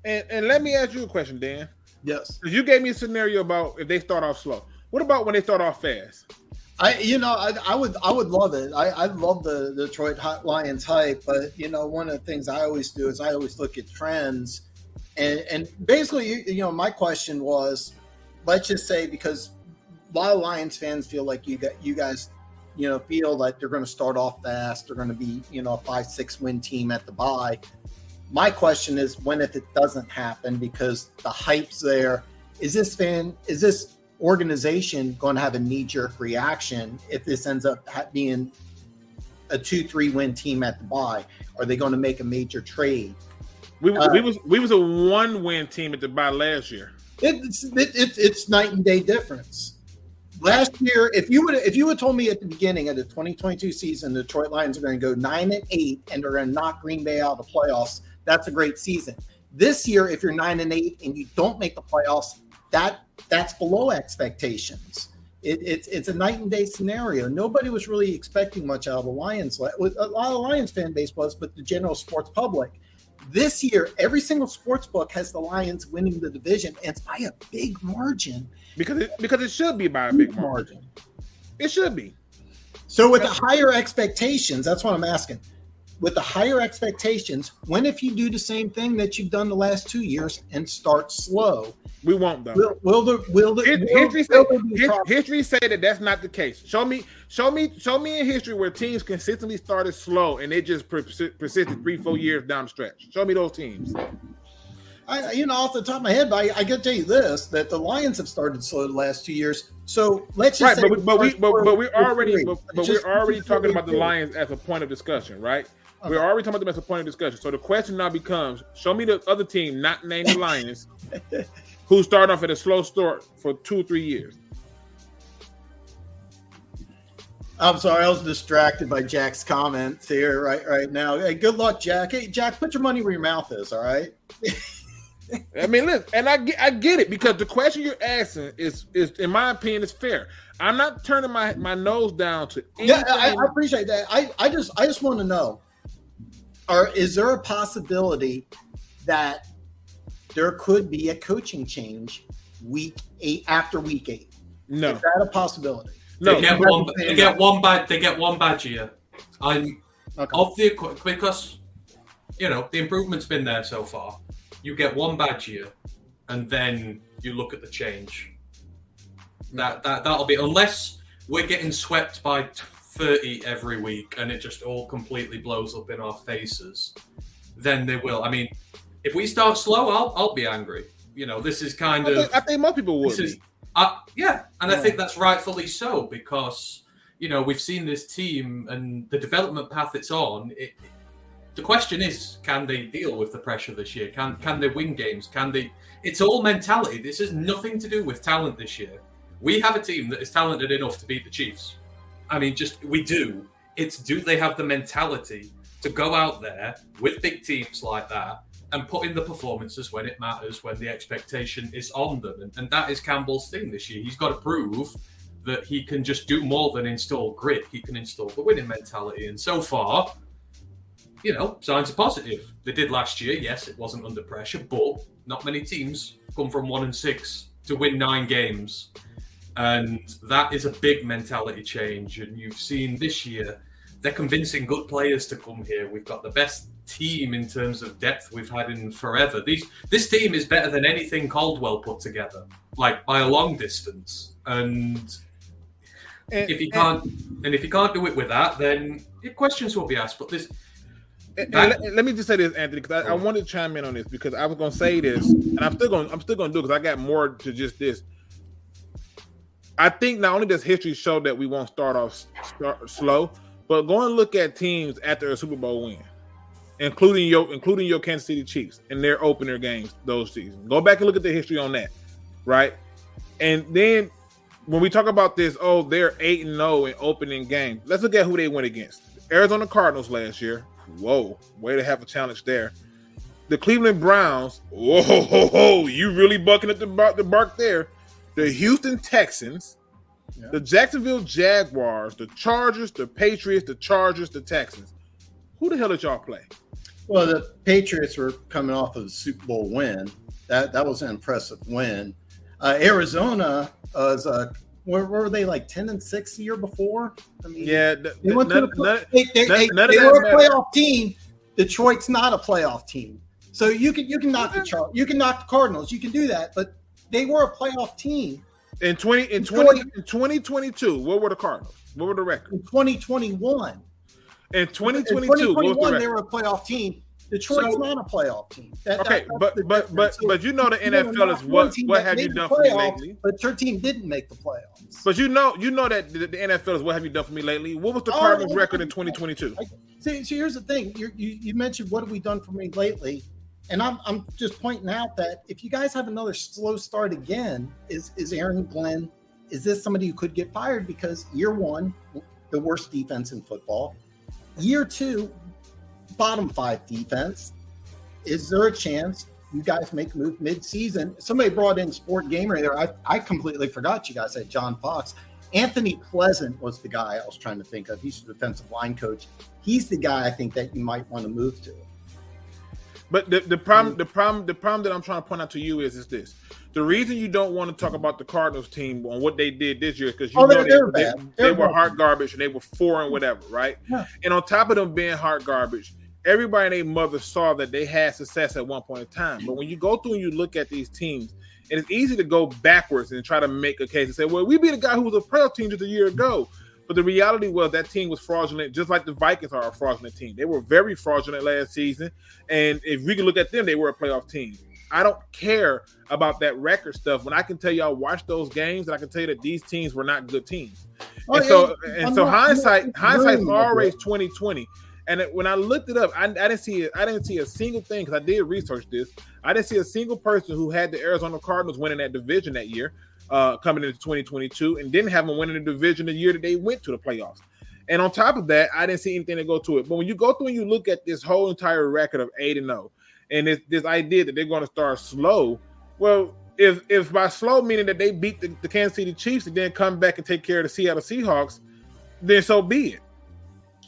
And let me ask you a question, Dan. Yes. Because you gave me a scenario about if they start off slow. What about when they start off fast? I would love it. I love the Detroit Lions hype, but one of the things I always do is I always look at trends, and basically, my question was, let's just say, because a lot of Lions fans feel like you guys feel like they're going to start off fast, they're going to be a 5-6 win team at the bye. My question is, when if it doesn't happen, because the hype's there, is this organization going to have a knee-jerk reaction if this ends up being a 2-3 win team at the bye? Are they going to make a major trade? We was a 1-win team at the bye last year. It's night and day difference. Last year, if you would told me at the beginning of the 2022 season, the Detroit Lions are going to go 9-8 and they're going to knock Green Bay out of the playoffs, that's a great season. This year, if you're 9-8 and you don't make the playoffs, that's below expectations. It's a night and day scenario. Nobody was really expecting much out of the Lions. A lot of the Lions fan base was, but the general sports public. This year, every single sports book has the Lions winning the division, and it's by a big margin. Because it should be by a big margin. It should be. So with the higher expectations, that's what I'm asking. With the higher expectations, when if you do the same thing that you've done the last 2 years and start slow? We won't though. History say that that's not the case. Show me in history where teams consistently started slow and it just persisted 3-4 years down the stretch. Show me those teams. Off the top of my head, but I can tell you this: that the Lions have started slow the last 2 years. So let's just say we're already talking about the Lions as a point of discussion, right? Okay. We're already talking about them as a point of discussion. So the question now becomes: show me the other team, not named the Lions, who started off at a slow start for 2 or 3 years. I'm sorry, I was distracted by Jack's comments here right now. Hey, good luck, Jack. Hey, Jack, put your money where your mouth is. All right. I mean, listen, and I get it, because the question you're asking is in my opinion, is fair. I'm not turning my nose down to anything. Yeah, I appreciate that. I just want to know, is there a possibility that there could be a coaching change week 8 after week 8? No. Is that a possibility? No. They get one badge year. Because the improvement's been there so far. You get one badge year, and then you look at the change. That'll be, unless we're getting swept by 30 every week and it just all completely blows up in our faces, then they will. I mean, if we start slow, I'll be angry. This is kind I think most people would be. I think that's rightfully so because, we've seen this team and the development path it's on. The question is, can they deal with the pressure this year? Can they win games? It's all mentality. This has nothing to do with talent this year. We have a team that is talented enough to beat the Chiefs. I mean, we do. It's do they have the mentality to go out there with big teams like that and put in the performances when it matters, when the expectation is on them. And that is Campbell's thing this year. He's got to prove that he can just do more than install grit. He can install the winning mentality. And so far, signs are positive. They did last year. Yes, it wasn't under pressure, but not many teams come from 1-6 to win 9 games. And that is a big mentality change. And you've seen this year, they're convincing good players to come here. We've got the best team in terms of depth we've had in forever. This team is better than anything Caldwell put together, like by a long distance. And if you can't do it with that, then questions will be asked. But let me just say this, Anthony, because I wanted to chime in on this because I was going to say this, and I'm still going to do it because I got more to just this. I think not only does history show that we won't start slow, but go and look at teams after a Super Bowl win, including your Kansas City Chiefs and their opener games those seasons. Go back and look at the history on that, right? And then when we talk about this, they're 8-0 in opening games. Let's look at who they went against. Arizona Cardinals last year. Whoa, way to have a challenge there. The Cleveland Browns. Whoa, you really bucking at the bark there. The Houston Texans, the Jacksonville Jaguars, the Chargers, the Patriots, the Chargers, the Texans. Who the hell did y'all play? Well, the Patriots were coming off of a Super Bowl win. That was an impressive win. Arizona was where were they, like 10-6 the year before? I mean, they went to they were a playoff team. Detroit's not a playoff team, so you can knock the Cardinals. You can do that, but they were a playoff team. In 2022, what were the Cardinals? What were the records? In 2021. In 2022, what was the they were a playoff team. Detroit's not a playoff team. But you know the NFL is what have you done for me lately? But your team didn't make the playoffs. But you know that the NFL is what have you done for me lately? What was the Cardinals' record in 2022? So here's the thing. You mentioned what have we done for me lately? And I'm just pointing out that if you guys have another slow start again, is Aaron Glenn, is this somebody who could get fired? Because year 1, the worst defense in football. Year 2, bottom 5 defense. Is there a chance you guys make a move mid-season? Somebody brought in Sport Gamer there. I completely forgot you guys had John Fox. Anthony Pleasant was the guy I was trying to think of. He's the defensive line coach. He's the guy I think that you might want to move to. But the problem that I'm trying to point out to you is this. The reason you don't want to talk about the Cardinals team on what they did this year is because they were hot garbage and they were 4 and whatever, right? Yeah. And on top of them being hot garbage, everybody and their mother saw that they had success at one point in time. But when you go through and you look at these teams, and it's easy to go backwards and try to make a case and say, well, we beat a guy who was a playoff team just a year ago. But the reality was that team was fraudulent, just like the Vikings are a fraudulent team. They were very fraudulent last season. And if we can look at them, they were a playoff team. I don't care about that record stuff when I can tell you I watched those games and I can tell you that these teams were not good teams. So hindsight's always 20/20. And when I looked it up, I didn't see a single thing because I did research this. I didn't see a single person who had the Arizona Cardinals winning that division that year, coming into 2022, and didn't have them winning the division the year that they went to the playoffs. And on top of that, I didn't see anything to go to it. But when you go through and you look at this whole entire record of 8-0, and this idea that they're going to start slow, well, if by slow meaning that they beat the Kansas City Chiefs and then come back and take care of the Seattle Seahawks, then so be it.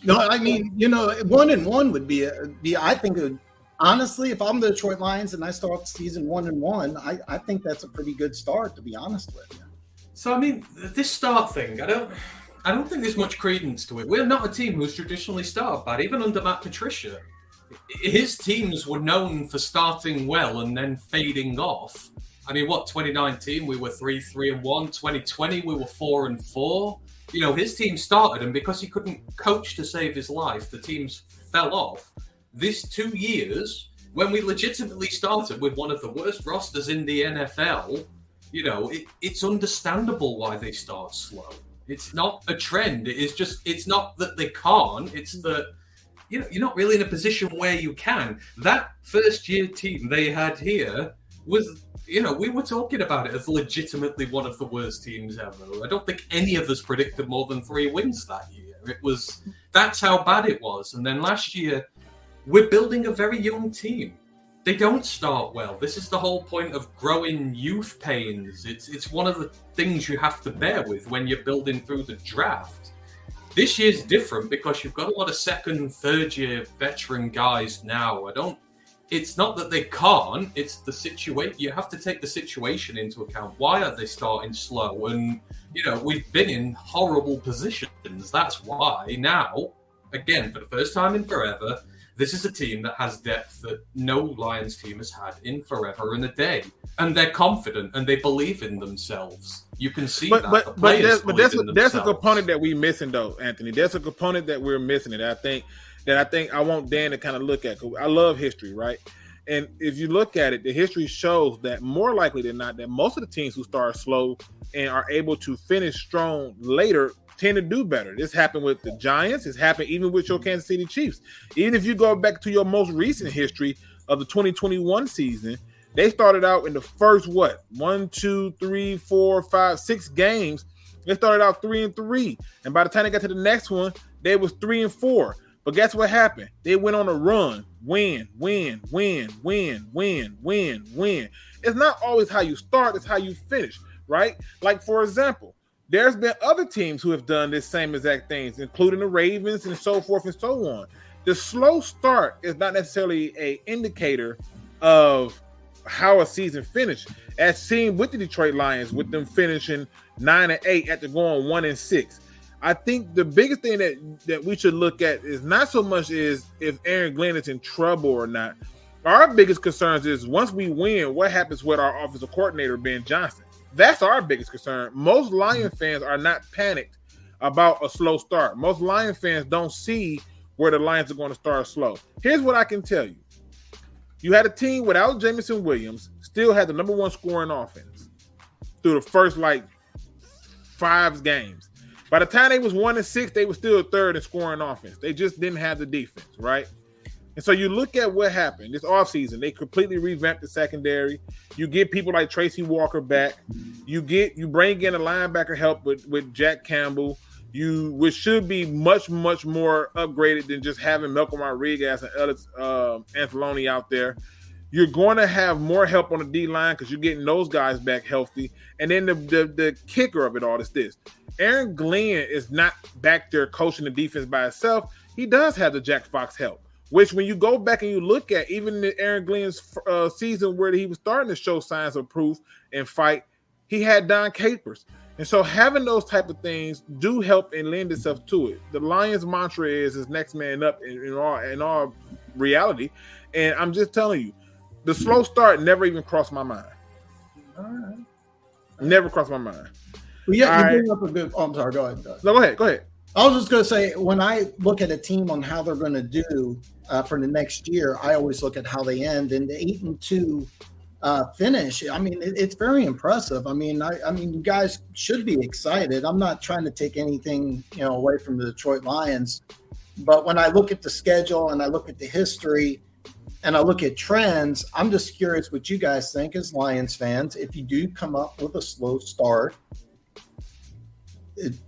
No, I mean, 1-1 would be I think, honestly, if I'm the Detroit Lions and I start the season 1-1, I think that's a pretty good start, to be honest with you. So, I mean, this start thing, I don't think there's much credence to it. We're not a team who's traditionally started bad, even under Matt Patricia. His teams were known for starting well and then fading off. I mean, 2019 we were 3-1, 2020 we were 4-4. His team started, and because he couldn't coach to save his life, the teams fell off. This 2 years, when we legitimately started with one of the worst rosters in the NFL, it's understandable why they start slow. It's not a trend. It's not that they can't. It's that, you're not really in a position where you can. That first year team they had here was, we were talking about it as legitimately one of the worst teams ever. I don't think any of us predicted more than 3 wins that year. That's how bad it was. And then last year, we're building a very young team. They don't start well. This is the whole point of growing youth pains. It's one of the things you have to bear with when you're building through the draft. This year's different because you've got a lot of second, third year veteran guys now. It's not that they can't, it's the situation. You have to take the situation into account. Why are they starting slow? And, we've been in horrible positions. That's why now, again, for the first time in forever, this is a team that has depth that no Lions team has had in forever and a day. And they're confident and they believe in themselves. You can see but that's a themselves. component that we're missing, though, Anthony. That's a component that we're missing. And I think I want Dan to kind of look at. 'Cause I love history, right? And if you look at it, the history shows that more likely than not, that most of the teams who start slow and are able to finish strong later tend to do better. This happened with the Giants. It's happened even with your Kansas City Chiefs. Even if you go back to your most recent history of the 2021 season, they started out in the first 1, 2, 3, 4, 5, 6 games. They started out 3-3, and by the time they got to the next one, they was 3-4. But guess what happened? They went on a run. Win. It's not always how you start, it's how you finish, right? Like, for example, there's been other teams who have done this same exact things, including the Ravens and so forth and so on. The slow start is not necessarily an indicator of how a season finished, as seen with the Detroit Lions, with them finishing 9-8 after going 1-6. I think the biggest thing that we should look at is not so much is if Aaron Glenn is in trouble or not. Our biggest concerns is once we win, what happens with our offensive coordinator, Ben Johnson? That's our biggest concern. Most Lion fans are not panicked about a slow start. Most Lion fans don't see where the Lions are going to start slow. Here's what I can tell you. You had a team without Jameson Williams, still had the number 1 scoring offense through the first 5 games. By the time they was 1-6, they were still third in scoring offense. They just didn't have the defense, right? And so you look at what happened this offseason. They completely revamped the secondary. You get people like Tracy Walker back. You bring in a linebacker help with Jack Campbell. Which should be much, much more upgraded than just having Malcolm Rodriguez and Ellis Anzalone out there. You're going to have more help on the D-line because you're getting those guys back healthy. And then the kicker of it all is this. Aaron Glenn is not back there coaching the defense by himself. He does have the Jack Fox help, which when you go back and you look at even the Aaron Glenn's season where he was starting to show signs of proof and fight, he had Don Capers. And so having those type of things do help and lend itself to it. The Lions mantra is next man up in all reality. And I'm just telling you, the slow start never even crossed my mind. All right. Never crossed my mind. Well, yeah, you bring up a good. Oh, I'm sorry. Go ahead. No, go ahead. I was just going to say, when I look at a team on how they're going to do for the next year, I always look at how they end. And the 8-2 finish, I mean, it's very impressive. I mean, you guys should be excited. I'm not trying to take anything, away from the Detroit Lions, but when I look at the schedule and I look at the history and I look at trends, I'm just curious what you guys think as Lions fans. If you do come up with a slow start, and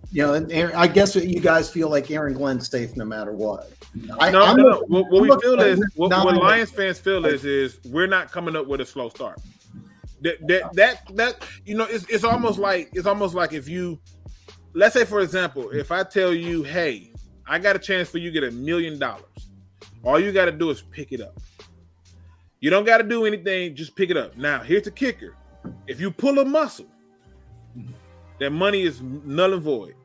I guess you guys feel like Aaron Glenn's safe no matter what. No. What Lions fans feel is we're not coming up with a slow start. It's almost like if you, let's say for example, if I tell you, hey, I got a chance for you to get $1 million, all you got to do is pick it up. You don't got to do anything, just pick it up. Now here's the kicker: if you pull a muscle, that money is null and void.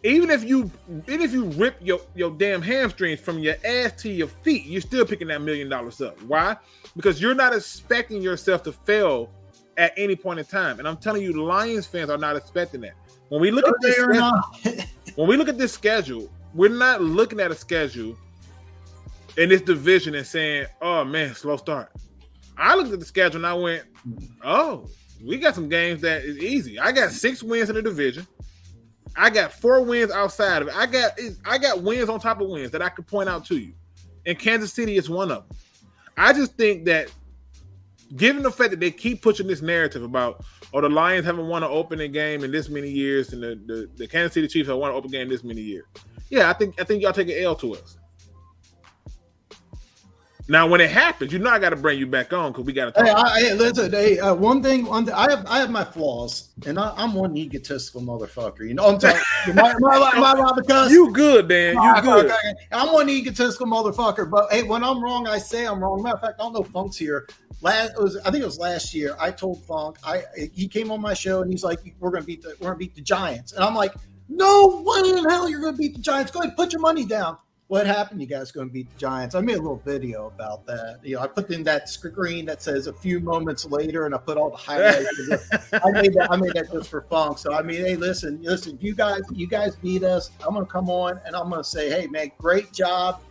Even if you rip your damn hamstrings from your ass to your feet, you're still picking that $1 million up. Why? Because you're not expecting yourself to fail at any point in time. And I'm telling you, the Lions fans are not expecting that. When we look at this schedule, we're not looking at a schedule in this division and saying, "Oh man, slow start." I looked at the schedule and I went, "Oh, we got some games that is easy." I got 6 wins in the division. I got 4 wins outside of it. I got wins on top of wins that I could point out to you. And Kansas City is one of them. I just think that given the fact that they keep pushing this narrative about, the Lions haven't won an opening game in this many years, and the Kansas City Chiefs have won an open game this many years. Yeah, I think y'all take an L to us. Now, when it happens, I got to bring you back on because we got to talk. Hey, listen. Hey, one thing. I have my flaws, and I'm one egotistical motherfucker. You know what I'm talking because you good, Dan. You good. I'm one egotistical motherfucker. But hey, when I'm wrong, I say I'm wrong. Matter of fact, I don't know if Funk's here. I think it was last year. I told Funk. He came on my show and he's like, "We're gonna beat the Giants," and I'm like, "No way in hell you're gonna beat the Giants. Go ahead, put your money down." What happened? You guys going to beat the Giants? I made a little video about that. I put in that screen that says a few moments later, and I put all the highlights. I made that just for Funk. So I mean, hey, listen. You guys beat us. I'm going to come on and I'm going to say, hey, man, great job.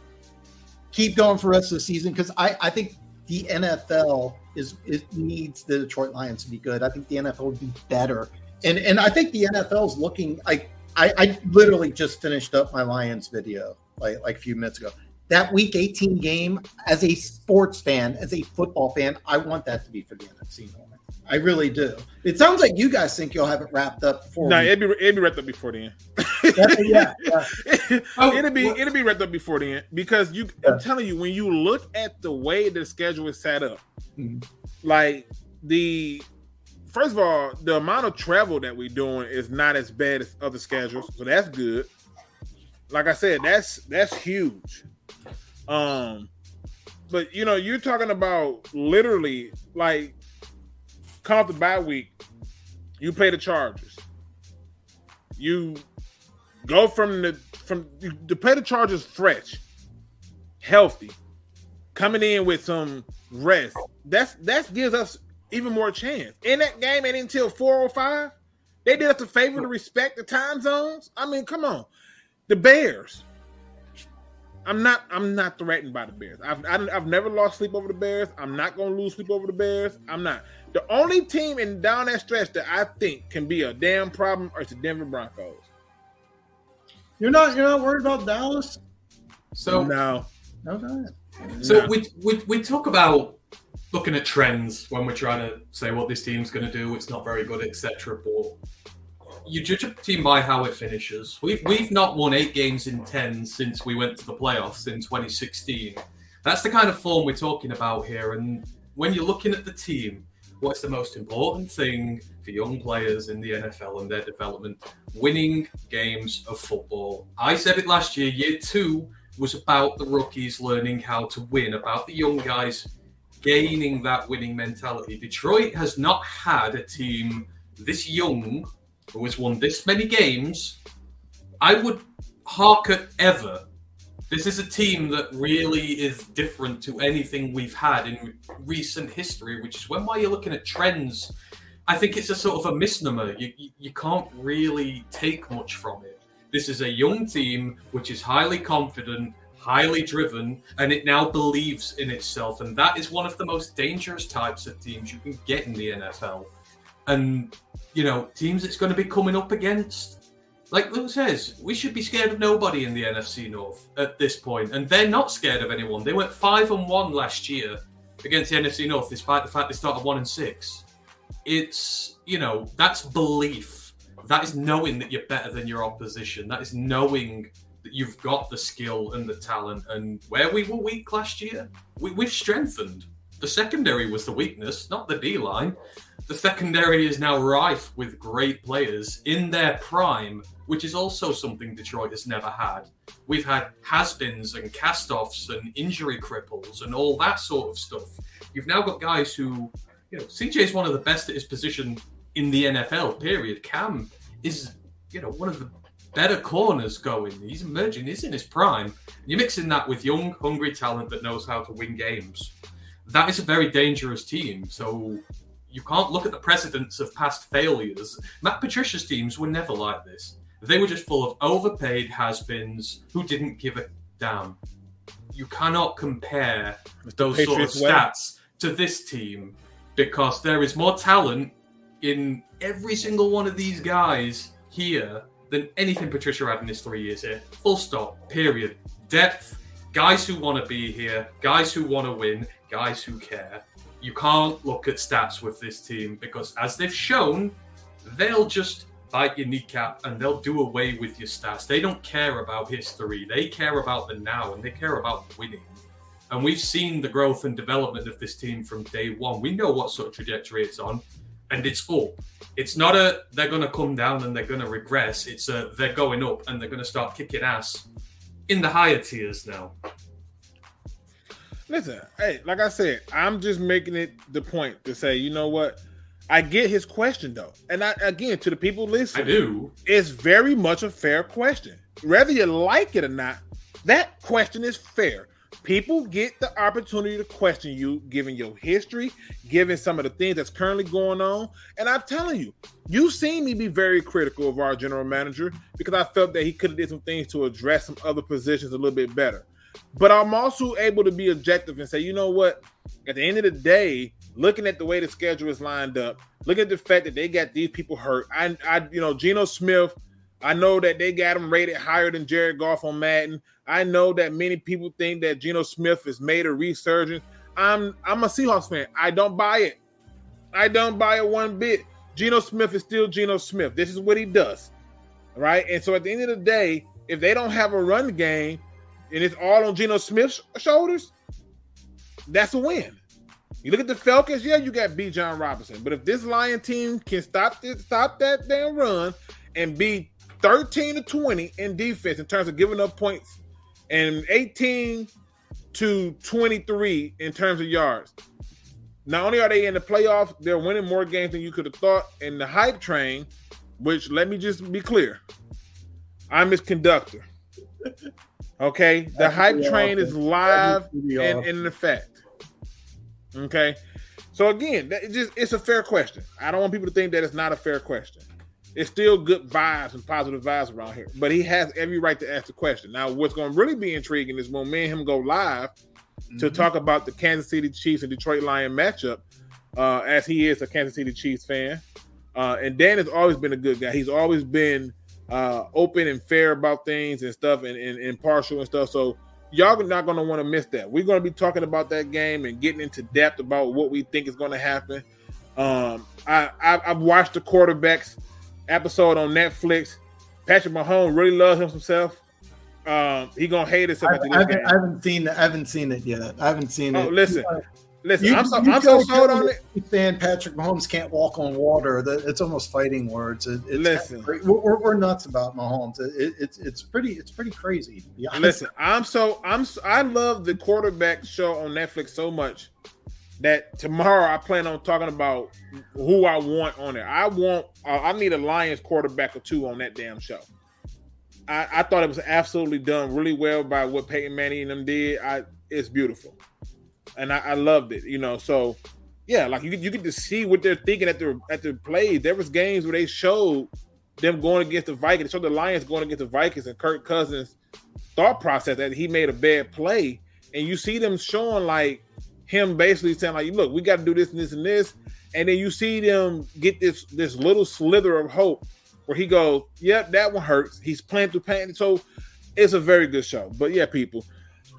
Keep going for the rest of the season because I think the NFL needs the Detroit Lions to be good. I think the NFL would be better, and I think the NFL is looking. I literally just finished up my Lions video. Like a few minutes ago, that Week 18 game, as a sports fan, as a football fan, I want that to be for the NFC North. I really do. It sounds like you guys think you'll have it wrapped up before. No, it'd be wrapped up before the end. Yeah. It'll be wrapped up before the end because I'm telling you, when you look at the way the schedule is set up, like first of all, the amount of travel that we're doing is not as bad as other schedules, so that's good. Like I said, that's huge. But you're talking about literally like come off the bye week, you play the Chargers. You go to play the Chargers fresh, healthy, coming in with some rest. That gives us even more chance. In that game, and until 4:05, they did us the favor to respect the time zones. I mean, come on. The Bears. I'm not threatened by the Bears. I've never lost sleep over the Bears. I'm not going to lose sleep over the Bears. I'm not. The only team down that stretch that I think can be a damn problem is the Denver Broncos. You're not worried about Dallas? So no. So we talk about looking at trends when we're trying to say what this team's going to do. It's not very good, etc. But you judge a team by how it finishes. We've not won 8 games in 10 since we went to the playoffs in 2016. That's the kind of form we're talking about here. And when you're looking at the team, what's the most important thing for young players in the NFL and their development? Winning games of football. I said it last year. Year 2 was about the rookies learning how to win, about the young guys gaining that winning mentality. Detroit has not had a team this young who has won this many games. I would harken ever. This is a team that really is different to anything we've had in recent history, which is why you're looking at trends. I think it's a sort of a misnomer. You can't really take much from it. This is a young team which is highly confident, highly driven, and it now believes in itself. And that is one of the most dangerous types of teams you can get in the NFL. And, teams it's going to be coming up against, like Lou says, we should be scared of nobody in the NFC North at this point. And they're not scared of anyone. They went 5-1 last year against the NFC North, despite the fact they started 1-6. It's, that's belief. That is knowing that you're better than your opposition. That is knowing that you've got the skill and the talent. And where we were weak last year, we've strengthened. The secondary was the weakness, not the D-line. The secondary is now rife with great players in their prime, which is also something Detroit has never had. We've had has-beens and cast-offs and injury cripples and all that sort of stuff. You've now got guys who, CJ is one of the best at his position in the NFL, period. Cam is, one of the better corners going. He's emerging. He's in his prime. You're mixing that with young, hungry talent that knows how to win games. That is a very dangerous team. So you can't look at the precedents of past failures. Matt Patricia's teams were never like this. They were just full of overpaid has-beens who didn't give a damn. you cannot compare those sort of Patriots way. stats to this team because there is more talent in every single one of these guys here than anything Patricia had in his 3 years here. Full stop, period. Depth, guys who want to be here, guys who want to win, guys who care. You can't look at stats with this team because, as they've shown, they'll just bite your kneecap and they'll do away with your stats. They don't care about history. They care about the now and they care about winning. And we've seen the growth and development of this team from day one. We know what sort of trajectory it's on, and it's up. It's not a they're going to come down and they're going to regress. It's a they're going up and they're going to start kicking ass in the higher tiers now. Listen, hey, like I said, I'm just making it the point to say, you know what? I get his question, though. And again, to the people listening, I do. It's very much a fair question. Whether you like it or not, that question is fair. People get the opportunity to question you, given your history, given some of the things that's currently going on. And I'm telling you, you've seen me be very critical of our general manager because I felt that he could have did some things to address some other positions a little bit better. But I'm also able to be objective and say, you know what? At the end of the day, looking at the way the schedule is lined up, looking at the fact that they got these people hurt, Geno Smith, I know that they got him rated higher than Jared Goff on Madden. I know that many people think that Geno Smith has made a resurgence. I'm a Seahawks fan. I don't buy it. I don't buy it one bit. Geno Smith is still Geno Smith. This is what he does, right? And so at the end of the day, if they don't have a run game and it's all on Geno Smith's shoulders, that's a win. You look at the Falcons, yeah, you got Bijan Robinson. But if this Lion team can stop that damn run and be 13-20 in defense in terms of giving up points and 18-23 in terms of yards, not only are they in the playoffs, they're winning more games than you could have thought. And the hype train, which let me just be clear, I'm his conductor. Okay? The hype train is live and in effect. Okay, so again, it's a fair question. I don't want people to think that it's not a fair question. It's still good vibes and positive vibes around here, but he has every right to ask the question. Now, what's going to really be intriguing is when me and him go live to talk about the Kansas City Chiefs and Detroit Lions matchup, as he is a Kansas City Chiefs fan. And Dan has always been a good guy. He's always been open and fair about things and stuff and impartial and stuff. So y'all are not going to want to miss that. We're going to be talking about that game and getting into depth about what we think is going to happen. I've watched the quarterbacks episode on Netflix. Patrick Mahomes really loves himself. He gonna hate himself. I haven't seen it yet. I haven't seen it. Listen. I'm so sold on it. Saying Patrick Mahomes can't walk on water. It's almost fighting words. Listen, we're nuts about Mahomes. It's pretty crazy. Listen, I love the quarterback show on Netflix so much that tomorrow I plan on talking about who I want on there. I need a Lions quarterback or two on that damn show. I thought it was absolutely done really well by what Peyton Manning and them did. It's beautiful. And I loved it, So, yeah, like you get to see what they're thinking at their plays. There was games where they showed them going against the Vikings. They showed the Lions going against the Vikings and Kirk Cousins' thought process that he made a bad play. And you see them showing like him basically saying like, look, we got to do this and this and this. And then you see them get this little slither of hope where he goes, yep, that one hurts. He's playing through pain. So it's a very good show. But yeah, people.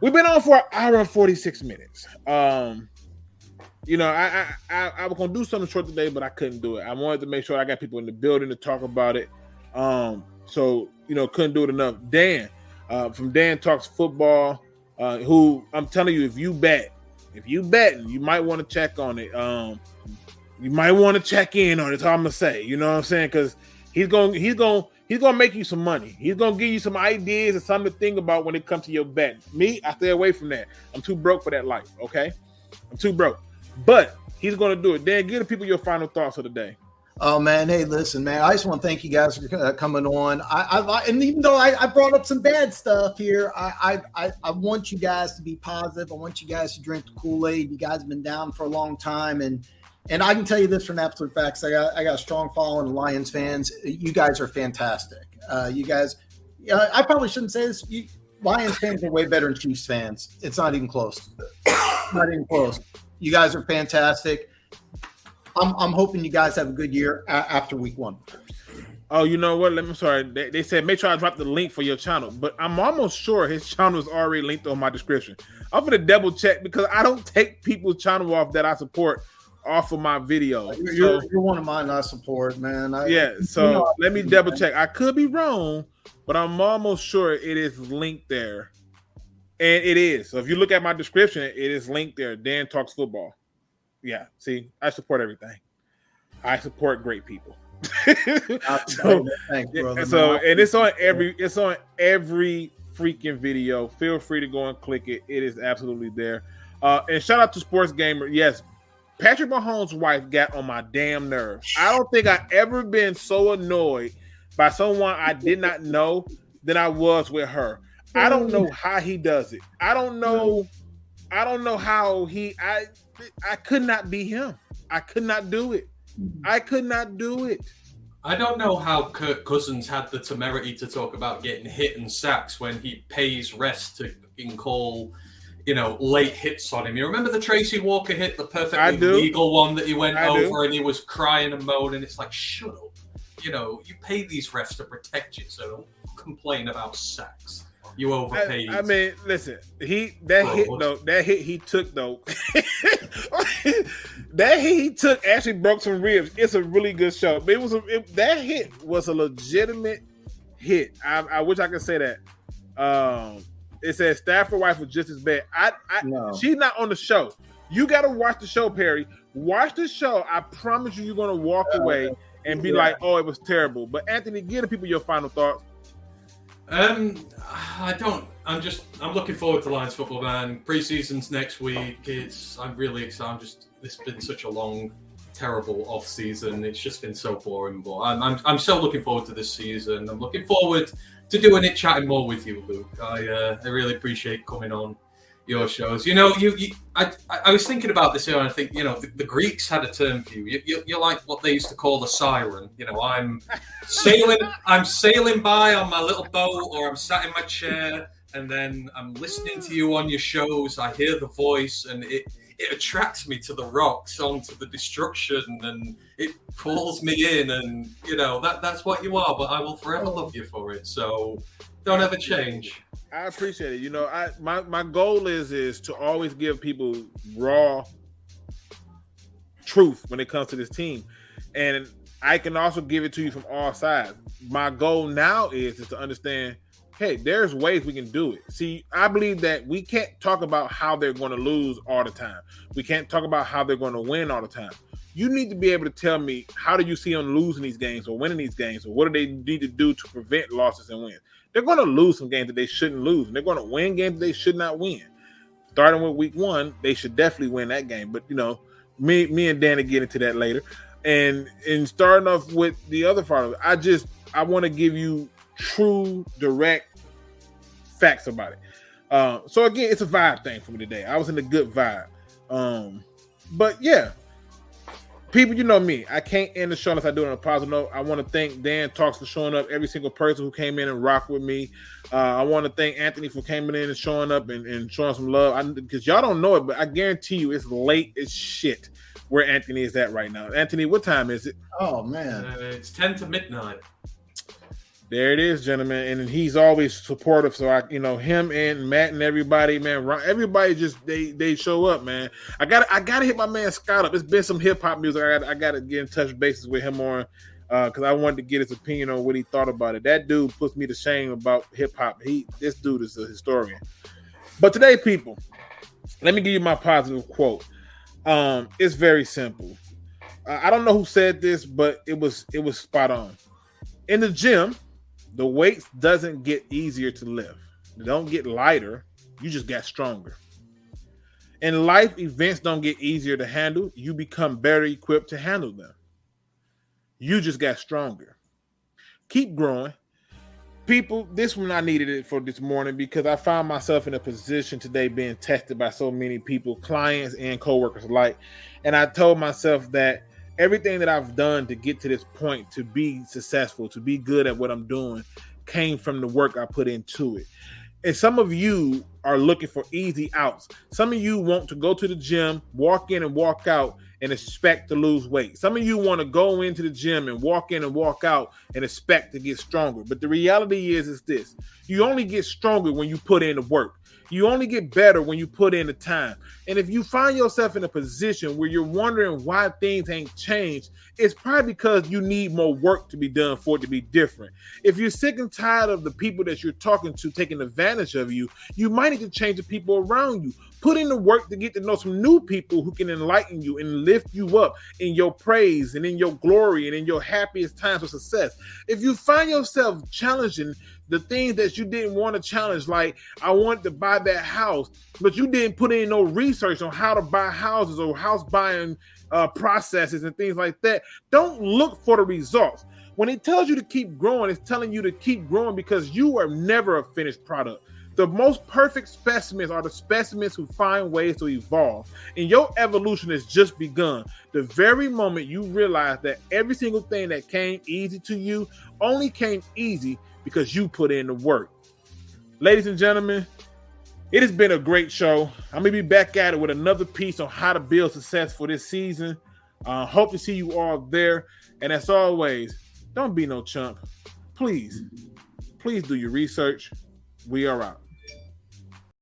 We've been on for an hour and 46 minutes. I was going to do something short today, but I couldn't do it. I wanted to make sure I got people in the building to talk about it. Couldn't do it enough. Dan, from Dan Talks Football, who I'm telling you, if you betting, you might want to check on it. You might want to check in on it. That's all I'm going to say. You know what I'm saying? Because he's going to make you some money. He's going to give you some ideas and something to think about when it comes to your betting. Me, I stay away from that. I'm too broke for that life, okay? I'm too broke. But he's going to do it. Dan, give the people your final thoughts of the day. Oh, man. Hey, listen, man. I just want to thank you guys for coming on. And even though I brought up some bad stuff here, I want you guys to be positive. I want you guys to drink the Kool-Aid. You guys have been down for a long time. And I can tell you this from absolute facts. I got a strong following of Lions fans. You guys are fantastic. You guys, I probably shouldn't say this. Lions fans are way better than Chiefs fans. It's not even close. Not even close. You guys are fantastic. I'm hoping you guys have a good year after week 1. Oh, you know what? I'm sorry. They said make sure I drop the link for your channel, but I'm almost sure his channel is already linked on my description. I'm gonna double check because I don't take people's channel off that I support off of my videos. You're one of mine I support, man. Let me double check. I could be wrong, but I'm almost sure it is linked there. And it is. So if you look at my description, it is linked there. Dan Talks Football. Yeah, see, I support everything. I support great people. Thanks, brother. And it's on every freaking video. Feel free to go and click it. It is absolutely there. And shout out to Sports Gamer. Yes, Patrick Mahomes' wife got on my damn nerves. I don't think I ever been so annoyed by someone I did not know than I was with her. I don't know how he does it. I don't know how I could not be him. I could not do it. I don't know how Kirk Cousins had the temerity to talk about getting hit and sacks when he pays refs to call, late hits on him. You remember the Tracy Walker hit, the perfectly legal one that he went over and he was crying and moaning. It's like, shut up. You pay these refs to protect you, so don't complain about sacks. You overpaid. I mean, listen, that hit he took actually broke some ribs. It's a really good show. But that hit was a legitimate hit. I wish I could say that. It says Stafford wife was just as bad. She's not on the show. You got to watch the show, Perry. Watch the show. I promise you're going to walk away and be like, "Oh, it was terrible." But Anthony, give the people your final thoughts. I'm looking forward to Lions football, man. Preseason's next week. I'm really excited. It's been such a long, terrible off season. It's just been so boring. But I'm so looking forward to this season. I'm looking forward to doing it, chatting more with you, Luke. I really appreciate coming on your shows. I was thinking about this here, and I think the Greeks had a term for you. You're like what they used to call a siren. I'm sailing by on my little boat, or I'm sat in my chair, and then I'm listening to you on your shows. I hear the voice, and it attracts me to the rocks, onto the destruction, and it pulls me in, and that's what you are. But I will forever love you for it. So don't ever change. I appreciate it. My goal is to always give people raw truth when it comes to this team, and I can also give it to you from all sides. My goal now is to understand, hey, there's ways we can do it. See, I believe that we can't talk about how they're going to lose all the time. We can't talk about how they're going to win all the time. You need to be able to tell me, how do you see them losing these games or winning these games, or what do they need to do to prevent losses and wins? They're going to lose some games that they shouldn't lose, and they're going to win games that they should not win. Starting with week 1, they should definitely win that game. But, me and Dan will get into that later. And starting off with the other part of it, I want to give you true, direct facts about it. So, again, it's a vibe thing for me today. I was in a good vibe. But, yeah. People, you know me. I can't end the show unless I do it on a positive note. I want to thank Dan Talks for showing up, every single person who came in and rocked with me. I want to thank Anthony for coming in and showing up and showing some love. Because y'all don't know it, but I guarantee you it's late as shit where Anthony is at right now. Anthony, what time is it? Oh, man. It's 10 to midnight. There it is, gentlemen, and he's always supportive. So him and Matt and everybody, man, everybody just they show up, man. I gotta hit my man Scott up. It's been some hip hop music. I gotta get in touch bases with him on, because I wanted to get his opinion on what he thought about it. That dude puts me to shame about hip hop. This dude is a historian. But today, people, let me give you my positive quote. It's very simple. I don't know who said this, but it was spot on. In the gym, the weights doesn't get easier to lift. They don't get lighter. You just got stronger. In life, events don't get easier to handle. You become better equipped to handle them. You just got stronger. Keep growing. People, this one I needed it for this morning because I found myself in a position today being tested by so many people, clients and coworkers alike. And I told myself that everything that I've done to get to this point, to be successful, to be good at what I'm doing, came from the work I put into it. And some of you are looking for easy outs. Some of you want to go to the gym, walk in and walk out, and expect to lose weight. Some of you want to go into the gym and walk in and walk out and expect to get stronger. But the reality is this. You only get stronger when you put in the work. You only get better when you put in the time. And if you find yourself in a position where you're wondering why things ain't changed, it's probably because you need more work to be done for it to be different. If you're sick and tired of the people that you're talking to taking advantage of you, you might need to change the people around you. Put in the work to get to know some new people who can enlighten you and lift you up in your praise and in your glory and in your happiest times of success. If you find yourself challenging the things that you didn't want to challenge, like I wanted to buy that house, but you didn't put in no research on how to buy houses or house buying processes and things like that, don't look for the results. When it tells you to keep growing, it's telling you to keep growing because you are never a finished product. The most perfect specimens are the specimens who find ways to evolve. And your evolution has just begun. The very moment you realize that every single thing that came easy to you only came easy because you put in the work. Ladies and gentlemen, it has been a great show. I'm going to be back at it with another piece on how to build success for this season. Hope to see you all there. And as always, don't be no chump. Please do your research. We are out.